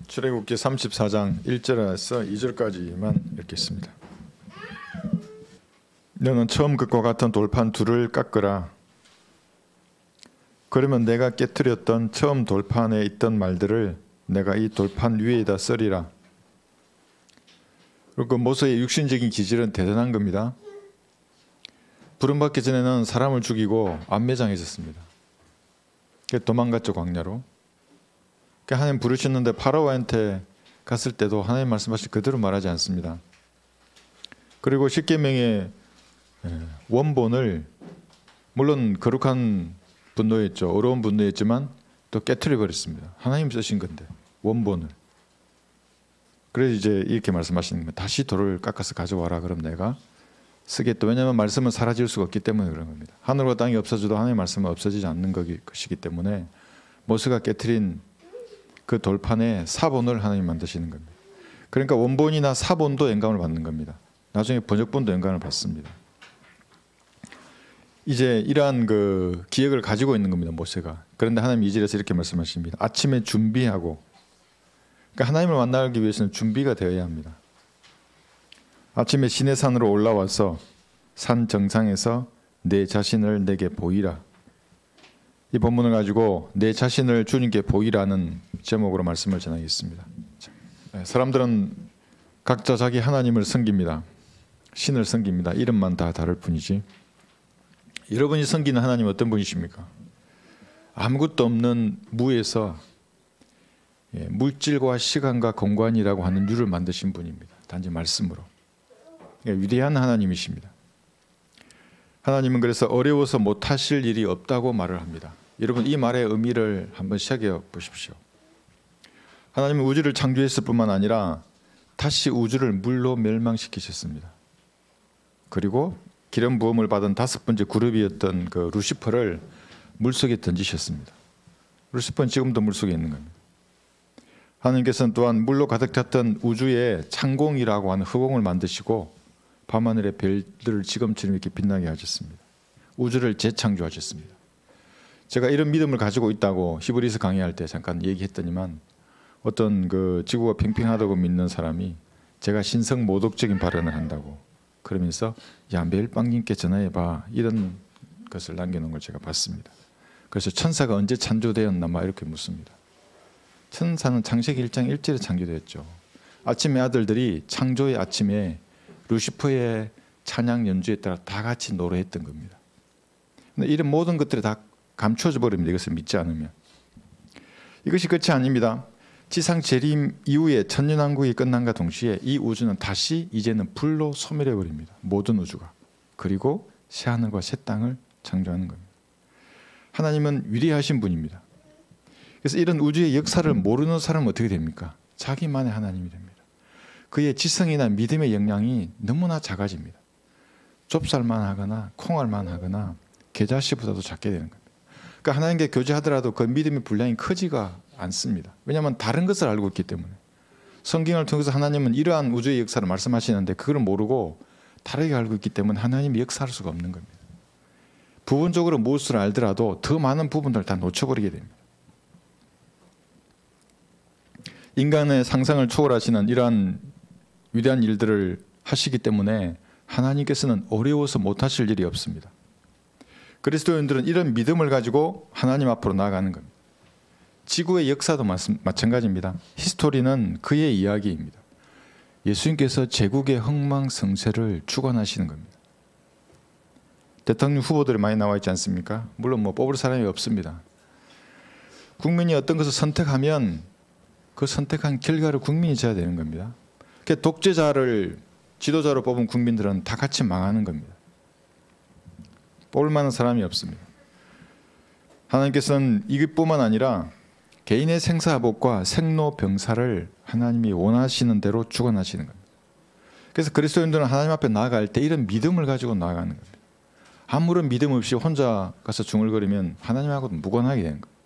출애굽기 34장 1절에서 2절까지만 읽겠습니다. 너는 처음 것과 같은 돌판 둘을 깎으라. 그러면 내가 깨뜨렸던 처음 돌판에 있던 말들을 내가 이 돌판 위에다 쓰리라. 그리고 모세의 육신적인 기질은 대단한 겁니다. 부름받기 전에는 사람을 죽이고 안매장했었습니다. 도망갔죠, 광야로. 하나님 부르셨는데 파라오한테 갔을 때도 하나님 말씀하신 그대로 말하지 않습니다. 그리고 십계명의 원본을, 물론 거룩한 분노였죠. 어려운 분노였지만 또 깨트려 버렸습니다. 하나님 쓰신 건데 원본을. 그래서 이제 이렇게 말씀하시는 거예요. 다시 돌을 깎아서 가져와라. 그럼 내가 쓰겠다. 왜냐하면 말씀은 사라질 수가 없기 때문에 그런 겁니다. 하늘과 땅이 없어져도 하나님의 말씀은 없어지지 않는 것이기 때문에 모세가 깨트린 그 돌판에 사본을 하나님 만드시는 겁니다. 그러니까 원본이나 사본도 영감을 받는 겁니다. 나중에 번역본도 영감을 받습니다. 이제 이러한 그 기획을 가지고 있는 겁니다, 모세가. 그런데 하나님 2절에서 이렇게 말씀하십니다. 아침에 준비하고. 그러니까 하나님을 만나기 위해서는 준비가 되어야 합니다. 아침에 시내산으로 올라와서 산 정상에서 내 자신을 내게 보이라. 이 본문을 가지고 내 자신을 주님께 보이라는 제목으로 말씀을 전하겠습니다. 사람들은 각자 자기 하나님을 섬깁니다. 신을 섬깁니다. 이름만 다 다를 뿐이지. 여러분이 섬기는 하나님 어떤 분이십니까? 아무것도 없는 무에서 물질과 시간과 공간이라고 하는 유를 만드신 분입니다. 단지 말씀으로. 위대한 하나님이십니다. 하나님은 그래서 어려워서 못하실 일이 없다고 말을 합니다. 여러분, 이 말의 의미를 한번 새겨 보십시오. 하나님은 우주를 창조했을 뿐만 아니라 다시 우주를 물로 멸망시키셨습니다. 그리고 기름 부음을 받은 5번째 그룹이었던 그 루시퍼를 물속에 던지셨습니다. 루시퍼는 지금도 물속에 있는 겁니다. 하나님께서는 또한 물로 가득 찼던 우주에 창공이라고 하는 흑공을 만드시고 밤하늘의 별들을 지금처럼 이렇게 빛나게 하셨습니다. 우주를 재창조하셨습니다. 제가 이런 믿음을 가지고 있다고 히브리서 강의할 때 잠깐 얘기했더니만 어떤 그 지구가 팽팽하다고 믿는 사람이 제가 신성 모독적인 발언을 한다고 그러면서 야, 매일 빵님께 전화해봐 이런 것을 남겨놓은 걸 제가 봤습니다. 그래서 천사가 언제 창조되었나 막 이렇게 묻습니다. 천사는 창세기 1장 1절에 창조되었죠. 아침의 아들들이 창조의 아침에 루시퍼의 찬양 연주에 따라 다 같이 노래했던 겁니다. 근데 이런 모든 것들이 다 감춰져 버립니다. 이것을 믿지 않으면. 이것이 끝이 아닙니다. 지상 재림 이후에 천년왕국이 끝난과 동시에 이 우주는 다시 이제는 불로 소멸해 버립니다. 모든 우주가. 그리고 새 하늘과 새 땅을 창조하는 겁니다. 하나님은 위대하신 분입니다. 그래서 이런 우주의 역사를 모르는 사람은 어떻게 됩니까? 자기만의 하나님이 됩니다. 그의 지성이나 믿음의 역량이 너무나 작아집니다. 좁쌀만 하거나 콩알만 하거나 겨자씨보다도 작게 되는 겁니다. 그러니까 하나님께 교제하더라도 그 믿음의 분량이 크지가 않습니다. 왜냐하면 다른 것을 알고 있기 때문에. 성경을 통해서 하나님은 이러한 우주의 역사를 말씀하시는데 그걸 모르고 다르게 알고 있기 때문에 하나님이 역사할 수가 없는 겁니다. 부분적으로 무엇을 알더라도 더 많은 부분들을 다 놓쳐버리게 됩니다. 인간의 상상을 초월하시는 이러한 위대한 일들을 하시기 때문에 하나님께서는 어려워서 못하실 일이 없습니다. 그리스도인들은 이런 믿음을 가지고 하나님 앞으로 나아가는 겁니다. 지구의 역사도 마찬가지입니다. 히스토리는 그의 이야기입니다. 예수님께서 제국의 흥망성쇠를 주관하시는 겁니다. 대통령 후보들이 많이 나와 있지 않습니까? 물론 뽑을 사람이 없습니다. 국민이 어떤 것을 선택하면 그 선택한 결과를 국민이 져야 되는 겁니다. 독재자를 지도자로 뽑은 국민들은 다 같이 망하는 겁니다. 뽑을 만한 사람이 없습니다. 하나님께서는 이것뿐만 아니라 개인의 생사복과 생로병사를 하나님이 원하시는 대로 주관하시는 겁니다. 그래서 그리스도인들은 하나님 앞에 나아갈 때 이런 믿음을 가지고 나아가는 겁니다. 아무런 믿음 없이 혼자 가서 중얼거리면 하나님하고도 무관하게 되는 겁니다.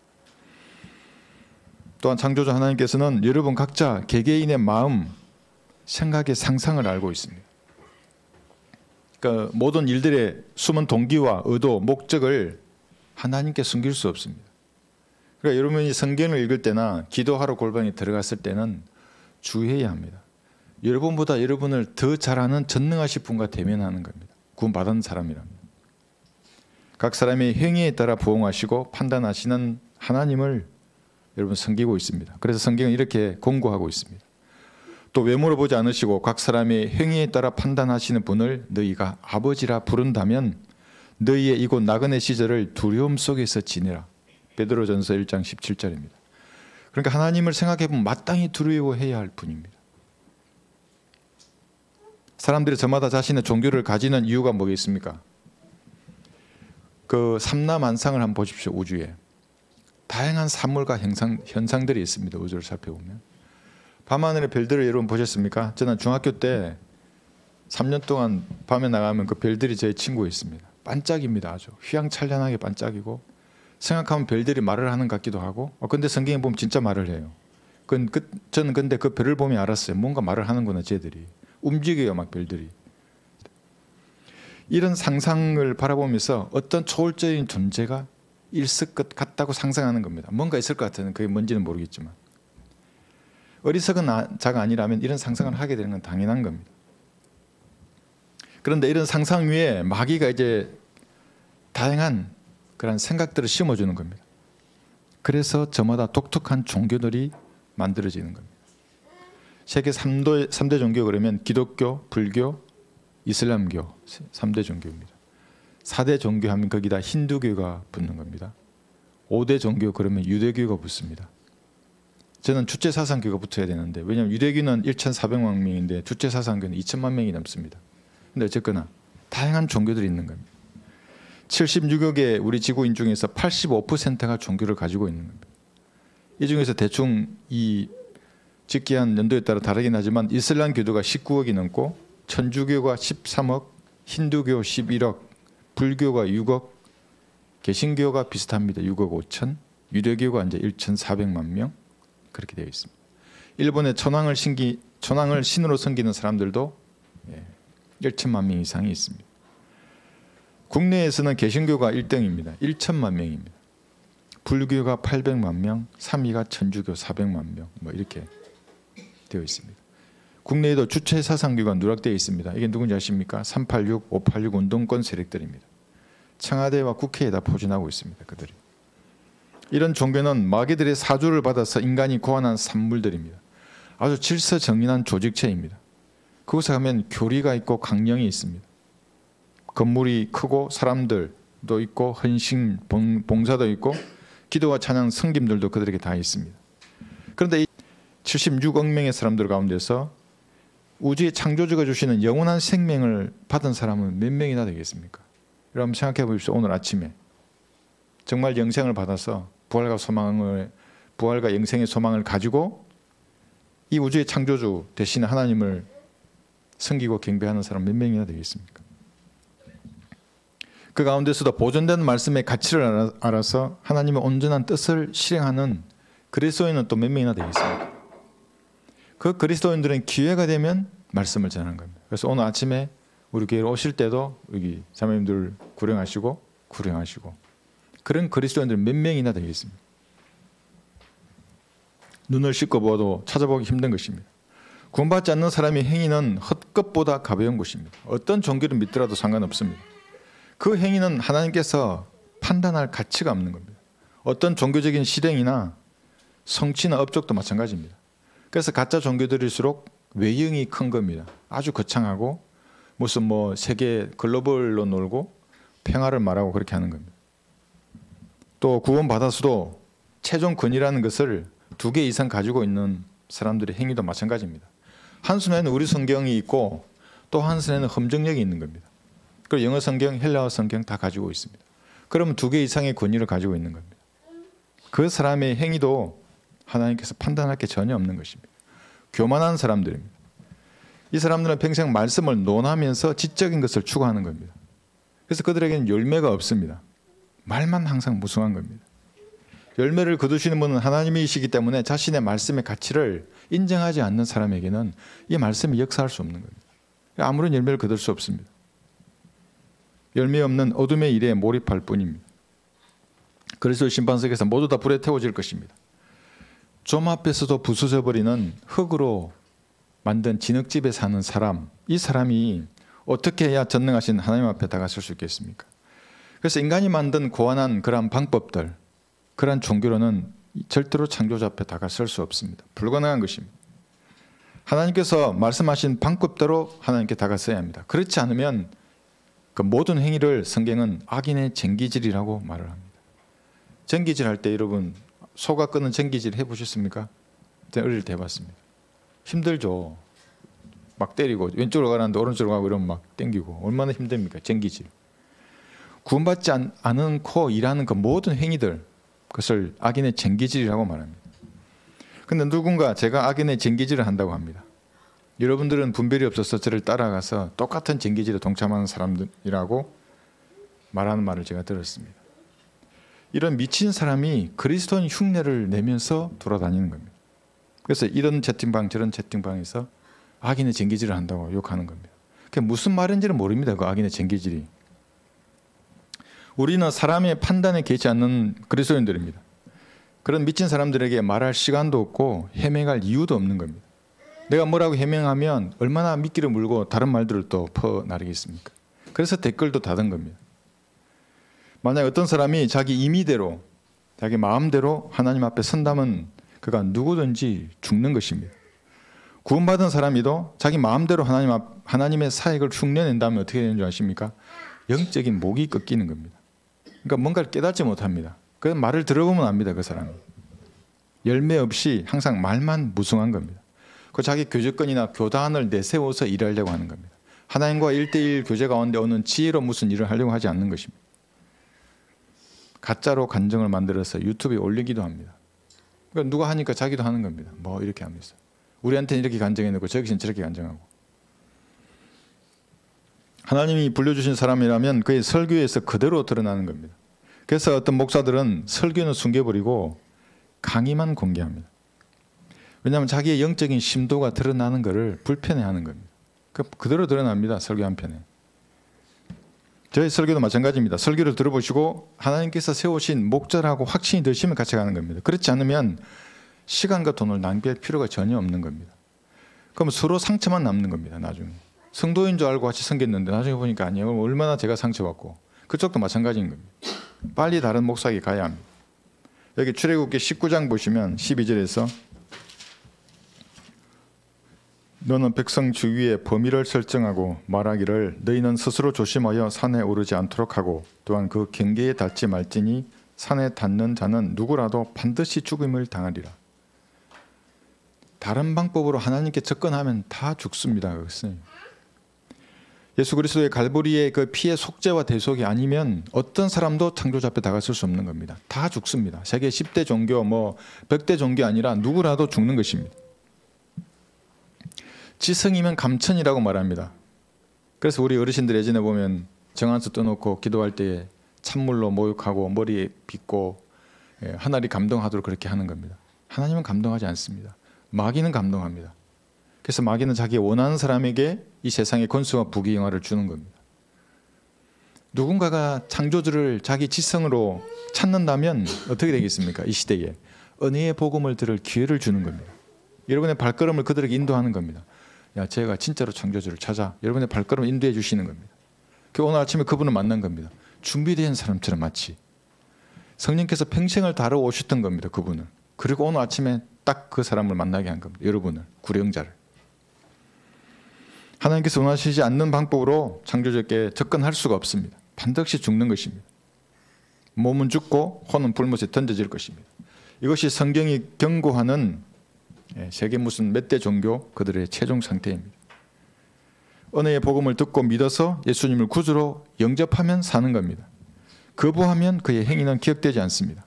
또한 창조주 하나님께서는 여러분 각자 개개인의 마음, 생각의 상상을 알고 있습니다. 그러니까 모든 일들의 숨은 동기와 의도, 목적을 하나님께 숨길 수 없습니다. 그러니까 여러분이 성경을 읽을 때나 기도하러 골방에 들어갔을 때는 주의해야 합니다. 여러분보다 여러분을 더 잘 아는 전능하신 분과 대면하는 겁니다. 구원받은 사람이랍니다. 각 사람의 행위에 따라 부응하시고 판단하시는 하나님을 여러분 섬기고 있습니다. 그래서 성경은 이렇게 공고하고 있습니다. 또 외모를 보지 않으시고 각 사람의 행위에 따라 판단하시는 분을 너희가 아버지라 부른다면 너희의 이곳 나그네 시절을 두려움 속에서 지내라. 베드로전서 1장 17절입니다. 그러니까 하나님을 생각해보면 마땅히 두려워해야 할 분입니다. 사람들이 저마다 자신의 종교를 가지는 이유가 뭐겠습니까? 그 삼라만상을 한번 보십시오. 우주에 다양한 산물과 현상들이 있습니다. 우주를 살펴보면 밤하늘의 별들을 여러분 보셨습니까? 저는 중학교 때 3년 동안 밤에 나가면 그 별들이 제 친구였습니다. 반짝입니다. 아주 휘황찬란하게 반짝이고 생각하면 별들이 말을 하는 것 같기도 하고 근데 성경에 보면 진짜 말을 해요. 저는 근데 그 별을 보면 알았어요. 뭔가 말을 하는구나. 쟤들이 움직여요. 막 별들이. 이런 상상을 바라보면서 어떤 초월적인 존재가 있을 것 같다고 상상하는 겁니다. 뭔가 있을 것 같아요. 그게 뭔지는 모르겠지만 어리석은 자가 아니라면 이런 상상을 하게 되는 건 당연한 겁니다. 그런데 이런 상상 위에 마귀가 이제 다양한 그런 생각들을 심어주는 겁니다. 그래서 저마다 독특한 종교들이 만들어지는 겁니다. 세계 3대 종교 그러면 기독교, 불교, 이슬람교 3대 종교입니다. 4대 종교 하면 거기다 힌두교가 붙는 겁니다. 5대 종교 그러면 유대교가 붙습니다. 저는 주체사상교가 붙어야 되는데 왜냐하면 유대교는 1,400만 명인데 주체사상교는 2천만 명이 넘습니다. 근데 어쨌거나 다양한 종교들이 있는 겁니다. 76여 개 우리 지구인 중에서 85%가 종교를 가지고 있는 겁니다. 이 중에서 대충 이 직기한 연도에 따라 다르긴 하지만 이슬람 교도가 19억이 넘고 천주교가 13억, 힌두교 11억, 불교가 6억, 개신교가 비슷합니다. 6억 5천, 유대교가 이제 1,400만 명 그렇게 되어 있습니다. 일본의 천황을 신으로 섬기는 사람들도 1천만 명 이상이 있습니다. 국내에서는 개신교가 1등입니다. 1천만 명입니다. 불교가 800만 명, 3위가 천주교 400만 명 뭐 이렇게 되어 있습니다. 국내에도 주체사상교가 누락되어 있습니다. 이게 누군지 아십니까? 386, 586 운동권 세력들입니다. 청와대와 국회에다 포진하고 있습니다. 그들이. 이런 종교는 마귀들의 사주를 받아서 인간이 고안한 산물들입니다. 아주 질서정연한 조직체입니다. 그곳에 가면 교리가 있고 강령이 있습니다. 건물이 크고 사람들도 있고 헌신, 봉사도 있고 기도와 찬양, 성김들도 그들에게 다 있습니다. 그런데 이 76억 명의 사람들 가운데서 우주의 창조주가 주시는 영원한 생명을 받은 사람은 몇 명이나 되겠습니까? 여러분 생각해 보십시오. 오늘 아침에 정말 영생을 받아서 부활과 영생의 소망을 가지고 이 우주의 창조주 대신 하나님을 섬기고 경배하는 사람 몇 명이나 되겠습니까? 그 가운데서도 보존된 말씀의 가치를 알아서 하나님의 온전한 뜻을 실행하는 그리스도인은 또 몇 명이나 되겠습니까? 그 그리스도인들은 기회가 되면 말씀을 전하는 겁니다. 그래서 오늘 아침에 우리 교회로 오실 때도 여기 자매님들 구령하시고 그런 그리스도인들 몇 명이나 되겠습니다. 눈을 씻고 보아도 찾아보기 힘든 것입니다. 구원받지 않는 사람의 행위는 헛것보다 가벼운 것입니다. 어떤 종교를 믿더라도 상관없습니다. 그 행위는 하나님께서 판단할 가치가 없는 겁니다. 어떤 종교적인 실행이나 성취나 업적도 마찬가지입니다. 그래서 가짜 종교들일수록 외형이 큰 겁니다. 아주 거창하고 무슨 세계 글로벌로 놀고 평화를 말하고 그렇게 하는 겁니다. 또 구원받아서도 최종 권위라는 것을 2개 이상 가지고 있는 사람들의 행위도 마찬가지입니다. 한 손에는 우리 성경이 있고 또 한 손에는 험정력이 있는 겁니다. 그리고 영어 성경, 헬라어 성경 다 가지고 있습니다. 그러면 2개 이상의 권위를 가지고 있는 겁니다. 그 사람의 행위도 하나님께서 판단할 게 전혀 없는 것입니다. 교만한 사람들입니다. 이 사람들은 평생 말씀을 논하면서 지적인 것을 추구하는 겁니다. 그래서 그들에게는 열매가 없습니다. 말만 항상 무성한 겁니다. 열매를 거두시는 분은 하나님이시기 때문에 자신의 말씀의 가치를 인정하지 않는 사람에게는 이 말씀이 역사할 수 없는 겁니다. 아무런 열매를 거둘 수 없습니다. 열매 없는 어둠의 일에 몰입할 뿐입니다. 그리스도의 심판석에서 모두 다 불에 태워질 것입니다. 좀 앞에서도 부서져 버리는 흙으로 만든 진흙집에 사는 사람, 이 사람이 어떻게 해야 전능하신 하나님 앞에 다가설 수 있겠습니까? 그래서 인간이 만든 고안한 그러한 방법들, 그러한 종교로는 절대로 창조자 앞에 다가설 수 없습니다. 불가능한 것입니다. 하나님께서 말씀하신 방법대로 하나님께 다가서야 합니다. 그렇지 않으면 그 모든 행위를 성경은 악인의 쟁기질이라고 말을 합니다. 쟁기질 할 때 여러분 소가 끄는 쟁기질 해보셨습니까? 제가 어릴 때 해봤습니다. 힘들죠. 막 때리고 왼쪽으로 가라는데 오른쪽으로 가고 이러면 막 땡기고 얼마나 힘듭니까? 쟁기질. 구원받지 않고 일하는 그 모든 행위들, 그것을 악인의 쟁기질이라고 말합니다. 근데 누군가 제가 악인의 쟁기질을 한다고 합니다. 여러분들은 분별이 없어서 저를 따라가서 똑같은 쟁기질에 동참하는 사람들이라고 말하는 말을 제가 들었습니다. 이런 미친 사람이 그리스도인 흉내를 내면서 돌아다니는 겁니다. 그래서 이런 채팅방 저런 채팅방에서 악인의 쟁기질을 한다고 욕하는 겁니다. 그게 무슨 말인지는 모릅니다. 그 악인의 쟁기질이. 우리는 사람의 판단에 개의치 않는 그리스도인들입니다. 그런 미친 사람들에게 말할 시간도 없고 해명할 이유도 없는 겁니다. 내가 뭐라고 해명하면 얼마나 미끼를 물고 다른 말들을 또 퍼나르겠습니까? 그래서 댓글도 닫은 겁니다. 만약 어떤 사람이 자기 임의대로 자기 마음대로 하나님 앞에 선다면 그가 누구든지 죽는 것입니다. 구원받은 사람이도 자기 마음대로 하나님의 사역을 흉내낸다면 어떻게 되는 줄 아십니까? 영적인 목이 꺾이는 겁니다. 그러니까 뭔가를 깨닫지 못합니다. 그 말을 들어보면 압니다. 그 사람이. 열매 없이 항상 말만 무성한 겁니다. 그 자기 교제권이나 교단을 내세워서 일하려고 하는 겁니다. 하나님과 1대1 교제 가운데 오는 지혜로 무슨 일을 하려고 하지 않는 것입니다. 가짜로 간증을 만들어서 유튜브에 올리기도 합니다. 그러니까 누가 하니까 자기도 하는 겁니다. 뭐 이렇게 하면서. 우리한테는 이렇게 간증해놓고 저기서는 저렇게 간증하고. 하나님이 불려주신 사람이라면 그의 설교에서 그대로 드러나는 겁니다. 그래서 어떤 목사들은 설교는 숨겨버리고 강의만 공개합니다. 왜냐하면 자기의 영적인 심도가 드러나는 것을 불편해하는 겁니다. 그대로 드러납니다. 설교 한 편에. 저희 설교도 마찬가지입니다. 설교를 들어보시고 하나님께서 세우신 목자라고 확신이 드시면 같이 가는 겁니다. 그렇지 않으면 시간과 돈을 낭비할 필요가 전혀 없는 겁니다. 그럼 서로 상처만 남는 겁니다. 나중에. 성도인 줄 알고 같이 섬겼는데 나중에 보니까 아니에요. 얼마나 제가 상처받고. 그쪽도 마찬가지인 겁니다. 빨리 다른 목사에게 가야 합니다. 여기 출애굽기 19장 보시면 12절에서 너는 백성 주위에 범위를 설정하고 말하기를 너희는 스스로 조심하여 산에 오르지 않도록 하고 또한 그 경계에 닿지 말지니 산에 닿는 자는 누구라도 반드시 죽음을 당하리라. 다른 방법으로 하나님께 접근하면 다 죽습니다. 그것은. 예수 그리스도의 갈보리의 그 피의 속죄와 대속이 아니면 어떤 사람도 창조자 앞에 다가설 수 없는 겁니다. 다 죽습니다. 세계 10대 종교, 100대 종교 아니라 누구라도 죽는 것입니다. 지성이면 감천이라고 말합니다. 그래서 우리 어르신들 예전에 보면 정한수 떠놓고 기도할 때에 찬물로 목욕하고 머리에 빗고 하나님 감동하도록 그렇게 하는 겁니다. 하나님은 감동하지 않습니다. 마귀는 감동합니다. 그래서 마귀는 자기 원하는 사람에게 이 세상의 권수와 부귀영화를 주는 겁니다. 누군가가 창조주를 자기 지성으로 찾는다면 어떻게 되겠습니까? 이 시대에 은혜의 복음을 들을 기회를 주는 겁니다. 여러분의 발걸음을 그들에게 인도하는 겁니다. 야, 제가 진짜로 창조주를 찾아. 여러분의 발걸음을 인도해 주시는 겁니다. 오늘 아침에 그분을 만난 겁니다. 준비된 사람처럼 마치 성령께서 평생을 다뤄오셨던 겁니다. 그분을. 그리고 오늘 아침에 딱 그 사람을 만나게 한 겁니다. 여러분을, 구령자를. 하나님께서 원하시지 않는 방법으로 창조주께 접근할 수가 없습니다. 반드시 죽는 것입니다. 몸은 죽고 혼은 불못에 던져질 것입니다. 이것이 성경이 경고하는 세계 무슨 몇 대 종교 그들의 최종 상태입니다. 은혜의 복음을 듣고 믿어서 예수님을 구주로 영접하면 사는 겁니다. 거부하면 그의 행위는 기억되지 않습니다.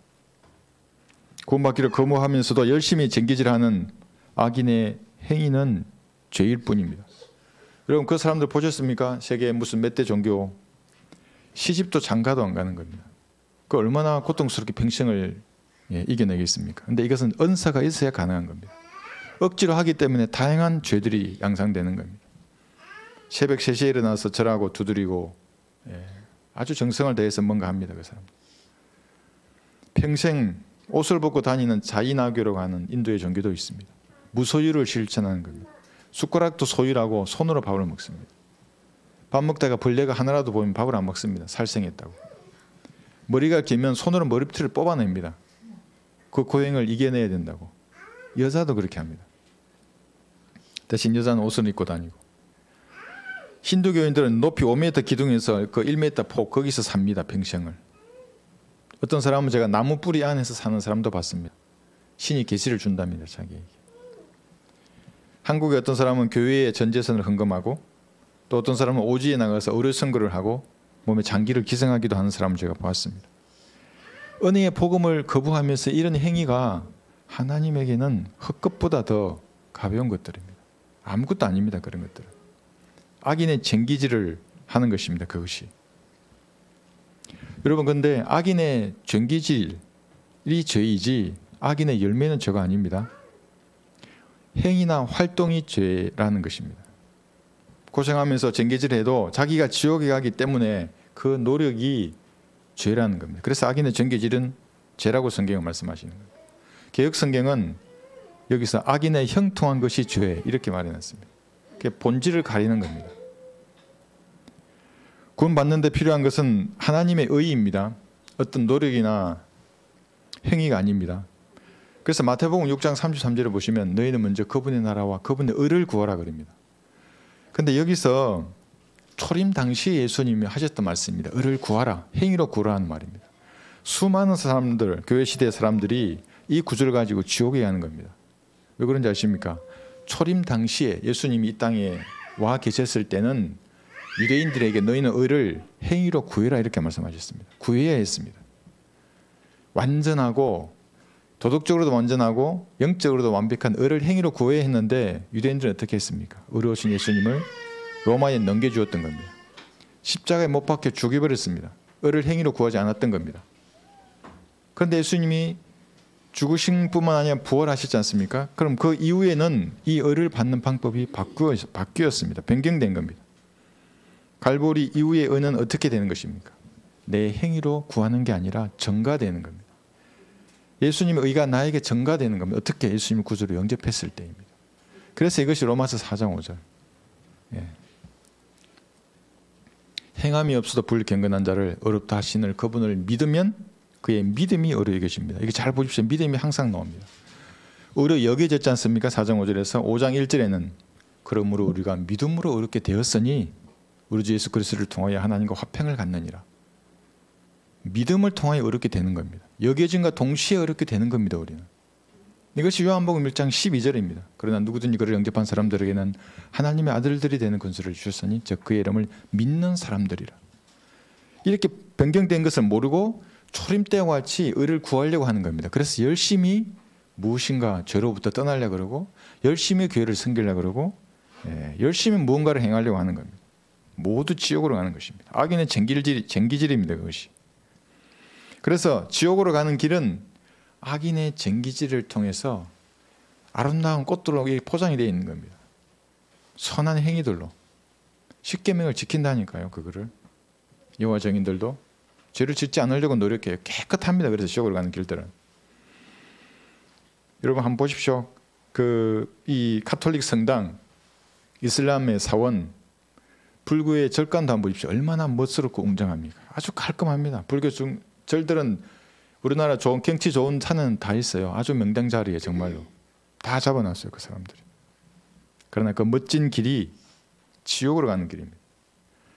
구원받기를 거부하면서도 열심히 쟁기질하는 악인의 행위는 죄일 뿐입니다. 여러분 그 사람들 보셨습니까? 세계 무슨 몇 대 종교 시집도 장가도 안 가는 겁니다. 그 얼마나 고통스럽게 평생을 이겨내겠습니까? 그런데 이것은 은사가 있어야 가능한 겁니다. 억지로 하기 때문에 다양한 죄들이 양상되는 겁니다. 새벽 3시에 일어나서 절하고 두드리고 아주 정성을 다해서 뭔가 합니다. 그 사람. 평생 옷을 벗고 다니는 자이나교라고 하는 인도의 종교도 있습니다. 무소유를 실천하는 겁니다. 숟가락도 소유라고 손으로 밥을 먹습니다. 밥 먹다가 벌레가 하나라도 보이면 밥을 안 먹습니다. 살생했다고. 머리가 길면 손으로 머리털을 뽑아냅니다. 그 고행을 이겨내야 된다고. 여자도 그렇게 합니다. 대신 여자는 옷을 입고 다니고. 힌두교인들은 높이 5m 기둥에서 그 1m 폭 거기서 삽니다. 평생을. 어떤 사람은 제가 나무 뿌리 안에서 사는 사람도 봤습니다. 신이 계시를 준답니다. 자기에게. 한국의 어떤 사람은 교회에 전 재산을 헌금하고 또 어떤 사람은 오지에 나가서 의료 선거를 하고 몸에 장기를 기증하기도 하는 사람을 제가 보았습니다. 은혜의 복음을 거부하면서 이런 행위가 하나님에게는 헛것보다 더 가벼운 것들입니다. 아무것도 아닙니다. 그런 것들은. 악인의 쟁기질을 하는 것입니다. 그것이. 여러분 근데 악인의 쟁기질이 죄이지 악인의 열매는 죄가 아닙니다. 행위나 활동이 죄라는 것입니다. 고생하면서 쟁기질해도 자기가 지옥에 가기 때문에 그 노력이 죄라는 겁니다. 그래서 악인의 쟁기질은 죄라고 성경은 말씀하시는 겁니다. 개역 성경은 여기서 악인의 형통한 것이 죄 이렇게 말해놨습니다. 그게 본질을 가리는 겁니다. 구원받는 데 필요한 것은 하나님의 의입니다. 어떤 노력이나 행위가 아닙니다. 그래서 마태복음 6장 33절을 보시면 너희는 먼저 그분의 나라와 그분의 의를 구하라 그럽니다. 그런데 여기서 초림 당시 예수님이 하셨던 말씀입니다. 의를 구하라, 행위로 구하라는 말입니다. 수많은 사람들, 교회 시대 사람들이 이 구절을 가지고 지옥에 가는 겁니다. 왜 그런지 아십니까? 초림 당시에 예수님이 이 땅에 와 계셨을 때는 유대인들에게 너희는 의를 행위로 구해라 이렇게 말씀하셨습니다. 구해야 했습니다. 완전하고 도덕적으로도 완전하고 영적으로도 완벽한 의를 행위로 구해야 했는데 유대인들은 어떻게 했습니까? 의로우신 예수님을 로마에 넘겨주었던 겁니다. 십자가에 못 박혀 죽여버렸습니다. 의를 행위로 구하지 않았던 겁니다. 그런데 예수님이 죽으신 뿐만 아니라 부활하셨지 않습니까? 그럼 그 이후에는 이 의를 받는 방법이 바뀌었습니다. 변경된 겁니다. 갈보리 이후의 의는 어떻게 되는 것입니까? 내 행위로 구하는 게 아니라 전가되는 겁니다. 예수님의 의가 나에게 전가되는 겁니다. 어떻게? 예수님을 구주로 영접했을 때입니다. 그래서 이것이 로마서 4장 5절. 예. 행함이 없어도 불경건한 자를 어렵다 하시는 그분을 믿으면 그의 믿음이 의로 여겨집니다. 이게 잘 보십시오. 믿음이 항상 나옵니다. 의로 여겨졌지 않습니까? 4장 5절에서 5장 1절에는 그러므로 우리가 믿음으로 의롭게 되었으니 우리 주 예수 그리스도를 통하여 하나님과 화평을 갖느니라. 믿음을 통하여 의롭게 되는 겁니다. 여겨짐과 동시에 의롭게 되는 겁니다. 우리는. 이것이 요한복음 1장 12절입니다. 그러나 누구든지 그를 영접한 사람들에게는 하나님의 아들들이 되는 권세를 주셨으니 즉 그의 이름을 믿는 사람들이라. 이렇게 변경된 것을 모르고 초림 때와 같이 의를 구하려고 하는 겁니다. 그래서 열심히 무엇인가 죄로부터 떠나려고 그러고 열심히 교회를 섬기려고 그러고 열심히 무언가를 행하려고 하는 겁니다. 모두 지옥으로 가는 것입니다. 악인의 쟁기질입니다. 그것이. 그래서 지옥으로 가는 길은 악인의 쟁기질을 통해서 아름다운 꽃들로 포장이 되어 있는 겁니다. 선한 행위들로. 십계명을 지킨다니까요. 그거를. 여호와 증인들도 죄를 짓지 않으려고 노력해요. 깨끗합니다. 그래서 지옥으로 가는 길들은. 여러분 한번 보십시오. 이 카톨릭 성당, 이슬람의 사원, 불교의 절간도 한번 보십시오. 얼마나 멋스럽고 웅장합니까? 아주 깔끔합니다. 불교 절들은 우리나라 경치 좋은 산은 다 있어요. 아주 명당 자리에 정말로. 다 잡아놨어요. 그 사람들이. 그러나 그 멋진 길이 지옥으로 가는 길입니다.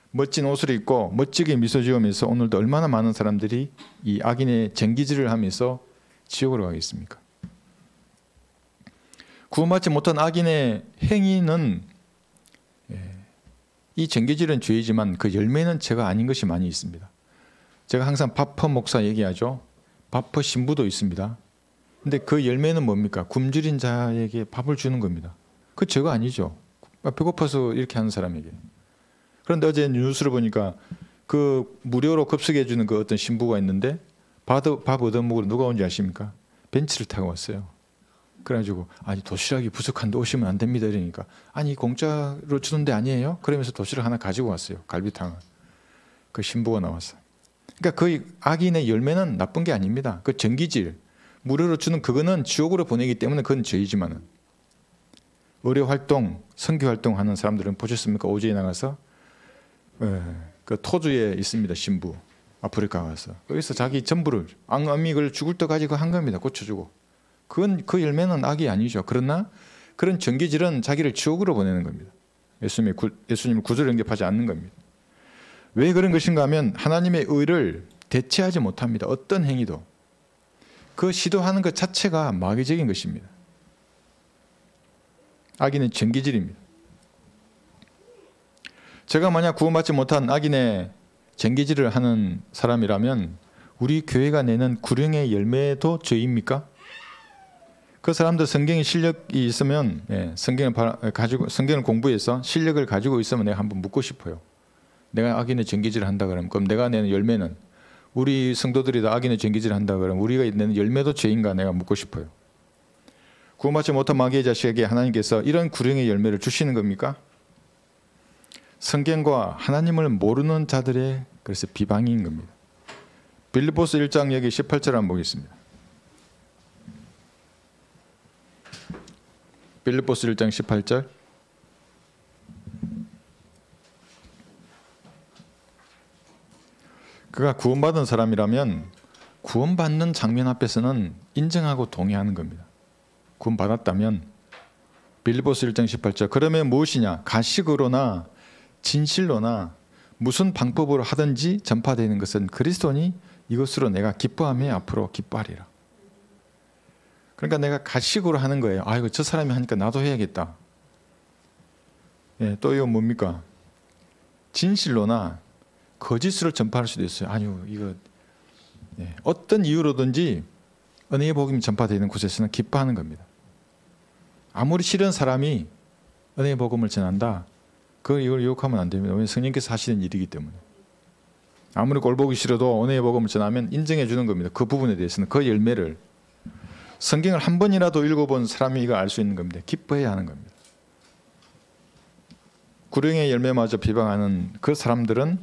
멋진 옷을 입고 멋지게 미소 지으면서 오늘도 얼마나 많은 사람들이 이 악인의 쟁기질을 하면서 지옥으로 가겠습니까? 구원받지 못한 악인의 행위는 이 쟁기질은 죄이지만 그 열매는 죄가 아닌 것이 많이 있습니다. 제가 항상 바퍼 목사 얘기하죠. 바퍼 신부도 있습니다. 근데 그 열매는 뭡니까? 굶주린 자에게 밥을 주는 겁니다. 그 죄가 아니죠. 배고파서 이렇게 하는 사람에게. 그런데 어제 뉴스를 보니까 그 무료로 급식해 주는 그 어떤 신부가 있는데 밥 얻어먹으러 누가 온지 아십니까? 벤츠를 타고 왔어요. 그래가지고 아니 도시락이 부족한데 오시면 안 됩니다 이러니까 아니 공짜로 주는 데 아니에요? 그러면서 도시락 하나 가지고 왔어요. 갈비탕을. 그 신부가 나왔어요. 그러니까 그 악인의 열매는 나쁜 게 아닙니다. 그 전기질, 무료로 주는 그거는 지옥으로 보내기 때문에 그건 죄이지만은 의료 활동, 선교 활동하는 사람들은 보셨습니까? 오지에 나가서 그 토주에 있습니다. 신부 아프리카 가서 거기서 자기 전부를 암익을 죽을 때까지 그 한 겁니다. 고쳐주고 그건 그 열매는 악이 아니죠. 그러나 그런 전기질은 자기를 지옥으로 보내는 겁니다. 예수님을 구조를 영접하지 않는 겁니다. 왜 그런 것인가 하면 하나님의 의를 대체하지 못합니다. 어떤 행위도 그 시도하는 것 자체가 마귀적인 것입니다. 악인은 전기질입니다. 제가 만약 구원받지 못한 악인의 전기질을 하는 사람이라면 우리 교회가 내는 구령의 열매도 죄입니까? 그 사람들 성경에 실력이 있으면 성경을 공부해서 실력을 가지고 있으면 내가 한번 묻고 싶어요. 내가 악인의 전기질을 한다 그러면 그럼 내가 내는 열매는 우리 성도들이 다 악인의 전기질을 한다 그러면 우리가 내는 열매도 죄인가 내가 묻고 싶어요. 구원받지 못한 마귀의 자식에게 하나님께서 이런 구령의 열매를 주시는 겁니까? 성경과 하나님을 모르는 자들의 그래서 비방인 겁니다. 빌립보서 1장 여기 18절 한번 보겠습니다. 빌립보서 1장 18절 그가 구원받은 사람이라면 구원받는 장면 앞에서는 인정하고 동의하는 겁니다. 구원받았다면 빌립보서 1장 18절 그러면 무엇이냐 가식으로나 진실로나 무슨 방법으로 하든지 전파되는 것은 그리스도니 이것으로 내가 기뻐하며 앞으로 기뻐하리라. 그러니까 내가 가식으로 하는 거예요. 아이고 저 사람이 하니까 나도 해야겠다. 또 이거 뭡니까? 진실로나 거짓으로 전파할 수도 있어요. 아니요 이거 어떤 이유로든지 은혜의 복음이 전파되는 곳에서는 기뻐하는 겁니다. 아무리 싫은 사람이 은혜의 복음을 전한다. 이걸 유혹하면 안 됩니다. 왜냐하면 성령께서 하시는 일이기 때문에. 아무리 꼴보기 싫어도 은혜의 복음을 전하면 인정해 주는 겁니다. 그 부분에 대해서는 그 열매를 성경을 한 번이라도 읽어본 사람이 이걸 알 수 있는 겁니다. 기뻐해야 하는 겁니다. 구령의 열매마저 비방하는 그 사람들은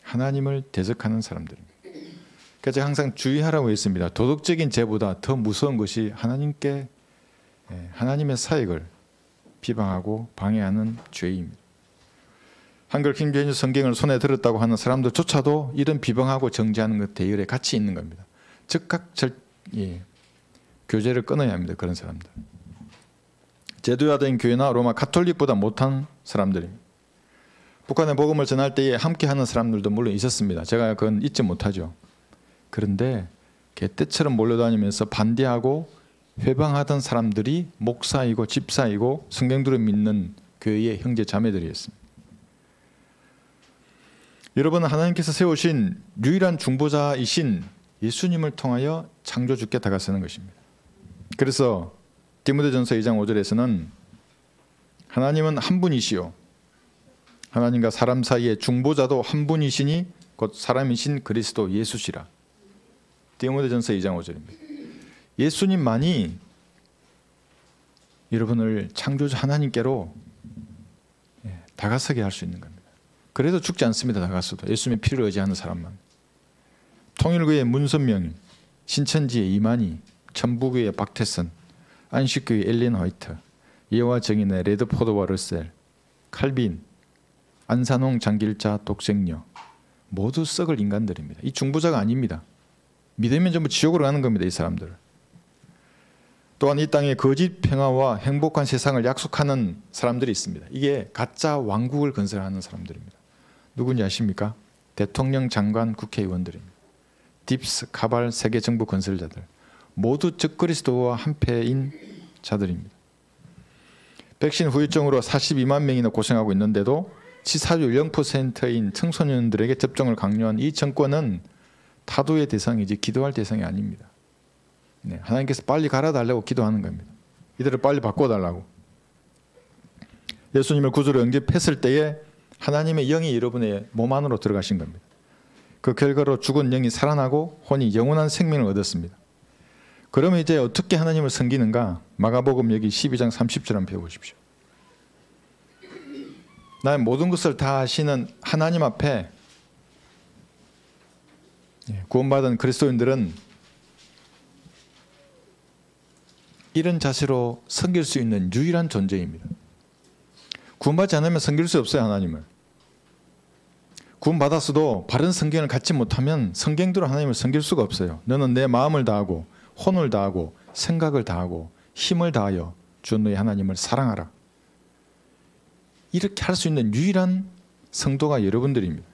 하나님을 대적하는 사람들입니다. 그래서 제가 항상 주의하라고 했습니다. 도덕적인 죄보다 더 무서운 것이 하나님의 사역을 비방하고 방해하는 죄입니다. 한글 킹제임스 성경을 손에 들었다고 하는 사람들조차도 이런 비방하고 정죄하는 것 대열에 같이 있는 겁니다. 즉각 교제를 끊어야 합니다. 그런 사람들. 제도화된 교회나 로마 가톨릭보다 못한 사람들입니다. 북한의 복음을 전할 때에 함께하는 사람들도 물론 있었습니다. 제가 그건 잊지 못하죠. 그런데 개떼처럼 몰려다니면서 반대하고 회방하던 사람들이 목사이고 집사이고 성경들을 믿는 교회의 형제 자매들이었습니다. 여러분은 하나님께서 세우신 유일한 중보자이신 예수님을 통하여 창조주께 다가서는 것입니다. 그래서 디모데전서 2장 5절에서는 하나님은 한 분이시요 하나님과 사람 사이의 중보자도 한 분이시니 곧 사람이신 그리스도 예수시라. 디모데전서 2장 5절입니다. 예수님만이 여러분을 창조주 하나님께로 다가서게 할 수 있는 겁니다. 그래도 죽지 않습니다. 다가서도 예수님의 피를 의지하는 사람만. 통일교의 문선명, 신천지의 이만희, 천부교의 박태선, 안식교의 엘린 화이트, 예화 정인의 레드포드와 러셀, 칼빈, 안산홍 장길자 독생녀 모두 썩을 인간들입니다. 이 중보자가 아닙니다. 믿으면 전부 지옥으로 가는 겁니다. 이 사람들. 또한 이 땅에 거짓 평화와 행복한 세상을 약속하는 사람들이 있습니다. 이게 가짜 왕국을 건설하는 사람들입니다. 누군지 아십니까? 대통령, 장관, 국회의원들입니다. 딥스, 카발, 세계 정부 건설자들 모두 적그리스도와 한패인 자들입니다. 백신 후유증으로 42만 명이나 고생하고 있는데도 치사율 0%인 청소년들에게 접종을 강요한 이 정권은 타도의 대상이지 기도할 대상이 아닙니다. 하나님께서 빨리 갈아달라고 기도하는 겁니다. 이들을 빨리 바꿔달라고. 예수님을 구주로 영접했을 때에 하나님의 영이 여러분의 몸 안으로 들어가신 겁니다. 그 결과로 죽은 영이 살아나고 혼이 영원한 생명을 얻었습니다. 그러면 이제 어떻게 하나님을 섬기는가? 마가복음 여기 12장 30절 한번 배워보십시오. 나의 모든 것을 다 하시는 하나님 앞에 구원받은 그리스도인들은 이런 자세로 섬길 수 있는 유일한 존재입니다. 구원받지 않으면 섬길 수 없어요. 하나님을. 구원받았어도 바른 성경을 갖지 못하면 성경대로 하나님을 섬길 수가 없어요. 너는 내 마음을 다하고 혼을 다하고 생각을 다하고 힘을 다하여 주 너의 하나님을 사랑하라. 이렇게 할 수 있는 유일한 성도가 여러분들입니다.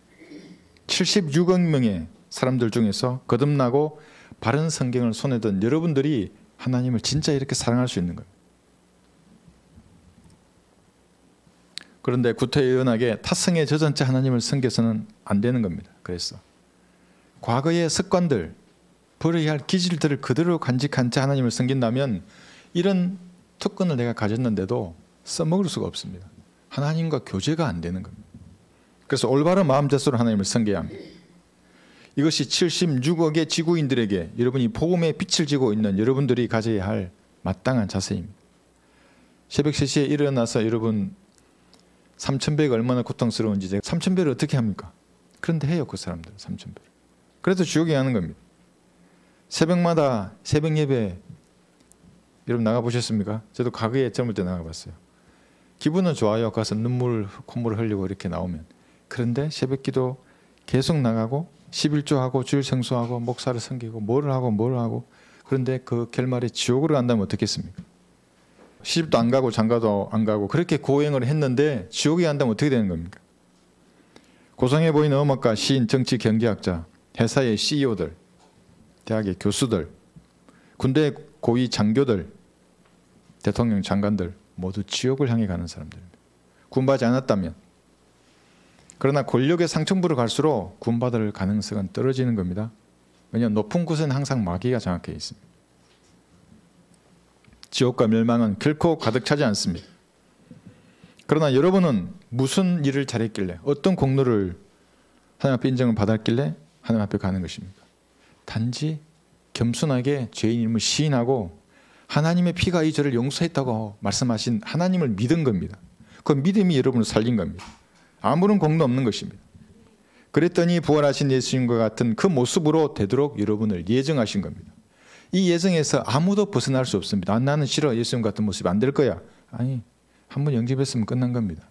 76억 명의 사람들 중에서 거듭나고 바른 성경을 손에 든 여러분들이 하나님을 진짜 이렇게 사랑할 수 있는 거예요. 그런데 구태의연하게 탓성에 젖은 채 하나님을 섬겨서는 안 되는 겁니다. 그래서 과거의 습관들, 버려야 할 기질들을 그대로 간직한 채 하나님을 섬긴다면 이런 특권을 내가 가졌는데도 써먹을 수가 없습니다. 하나님과 교제가 안 되는 겁니다. 그래서 올바른 마음 자세로 하나님을 섬겨야 합니다. 이것이 76억의 지구인들에게 여러분이 복음의 빛을 지고 있는 여러분들이 가져야 할 마땅한 자세입니다. 새벽 3시에 일어나서 여러분 3,100이 얼마나 고통스러운지 제가 3,100을 어떻게 합니까? 그런데 해요. 그 사람들 3,100. 그래서 지옥에 가는 겁니다. 새벽마다 새벽 예배 여러분 나가보셨습니까? 저도 과거에 젊을 때 나가봤어요. 기분은 좋아요. 가서 콧물을 흘리고 이렇게 나오면. 그런데 새벽 기도 계속 나가고 11조하고 주일 성수하고 목사를 섬기고 뭐를 하고 그런데 그 결말에 지옥으로 간다면 어떻겠습니까? 시집도 안 가고 장가도 안 가고 그렇게 고행을 했는데 지옥에 간다면 어떻게 되는 겁니까? 고상해 보이는 음악가, 시인, 정치, 경제학자, 회사의 CEO들, 대학의 교수들, 군대 고위 장교들, 대통령 장관들 모두 지옥을 향해 가는 사람들입니다. 구원받지 않았다면. 그러나 권력의 상층부로 갈수록 구원받을 가능성은 떨어지는 겁니다. 왜냐하면 높은 곳에는 항상 마귀가 장악해 있습니다. 지옥과 멸망은 결코 가득 차지 않습니다. 그러나 여러분은 무슨 일을 잘했길래 어떤 공로를 하나님 앞에 인정을 받았길래 하나님 앞에 가는 것입니까? 단지 겸손하게 죄인임을 시인하고 하나님의 피가 이 죄를 용서했다고 말씀하신 하나님을 믿은 겁니다. 그 믿음이 여러분을 살린 겁니다. 아무런 공로 없는 것입니다. 그랬더니 부활하신 예수님과 같은 그 모습으로 되도록 여러분을 예정하신 겁니다. 이 예정에서 아무도 벗어날 수 없습니다. 나는 싫어. 예수님 같은 모습이 안 될 거야. 아니, 한번 영접했으면 끝난 겁니다.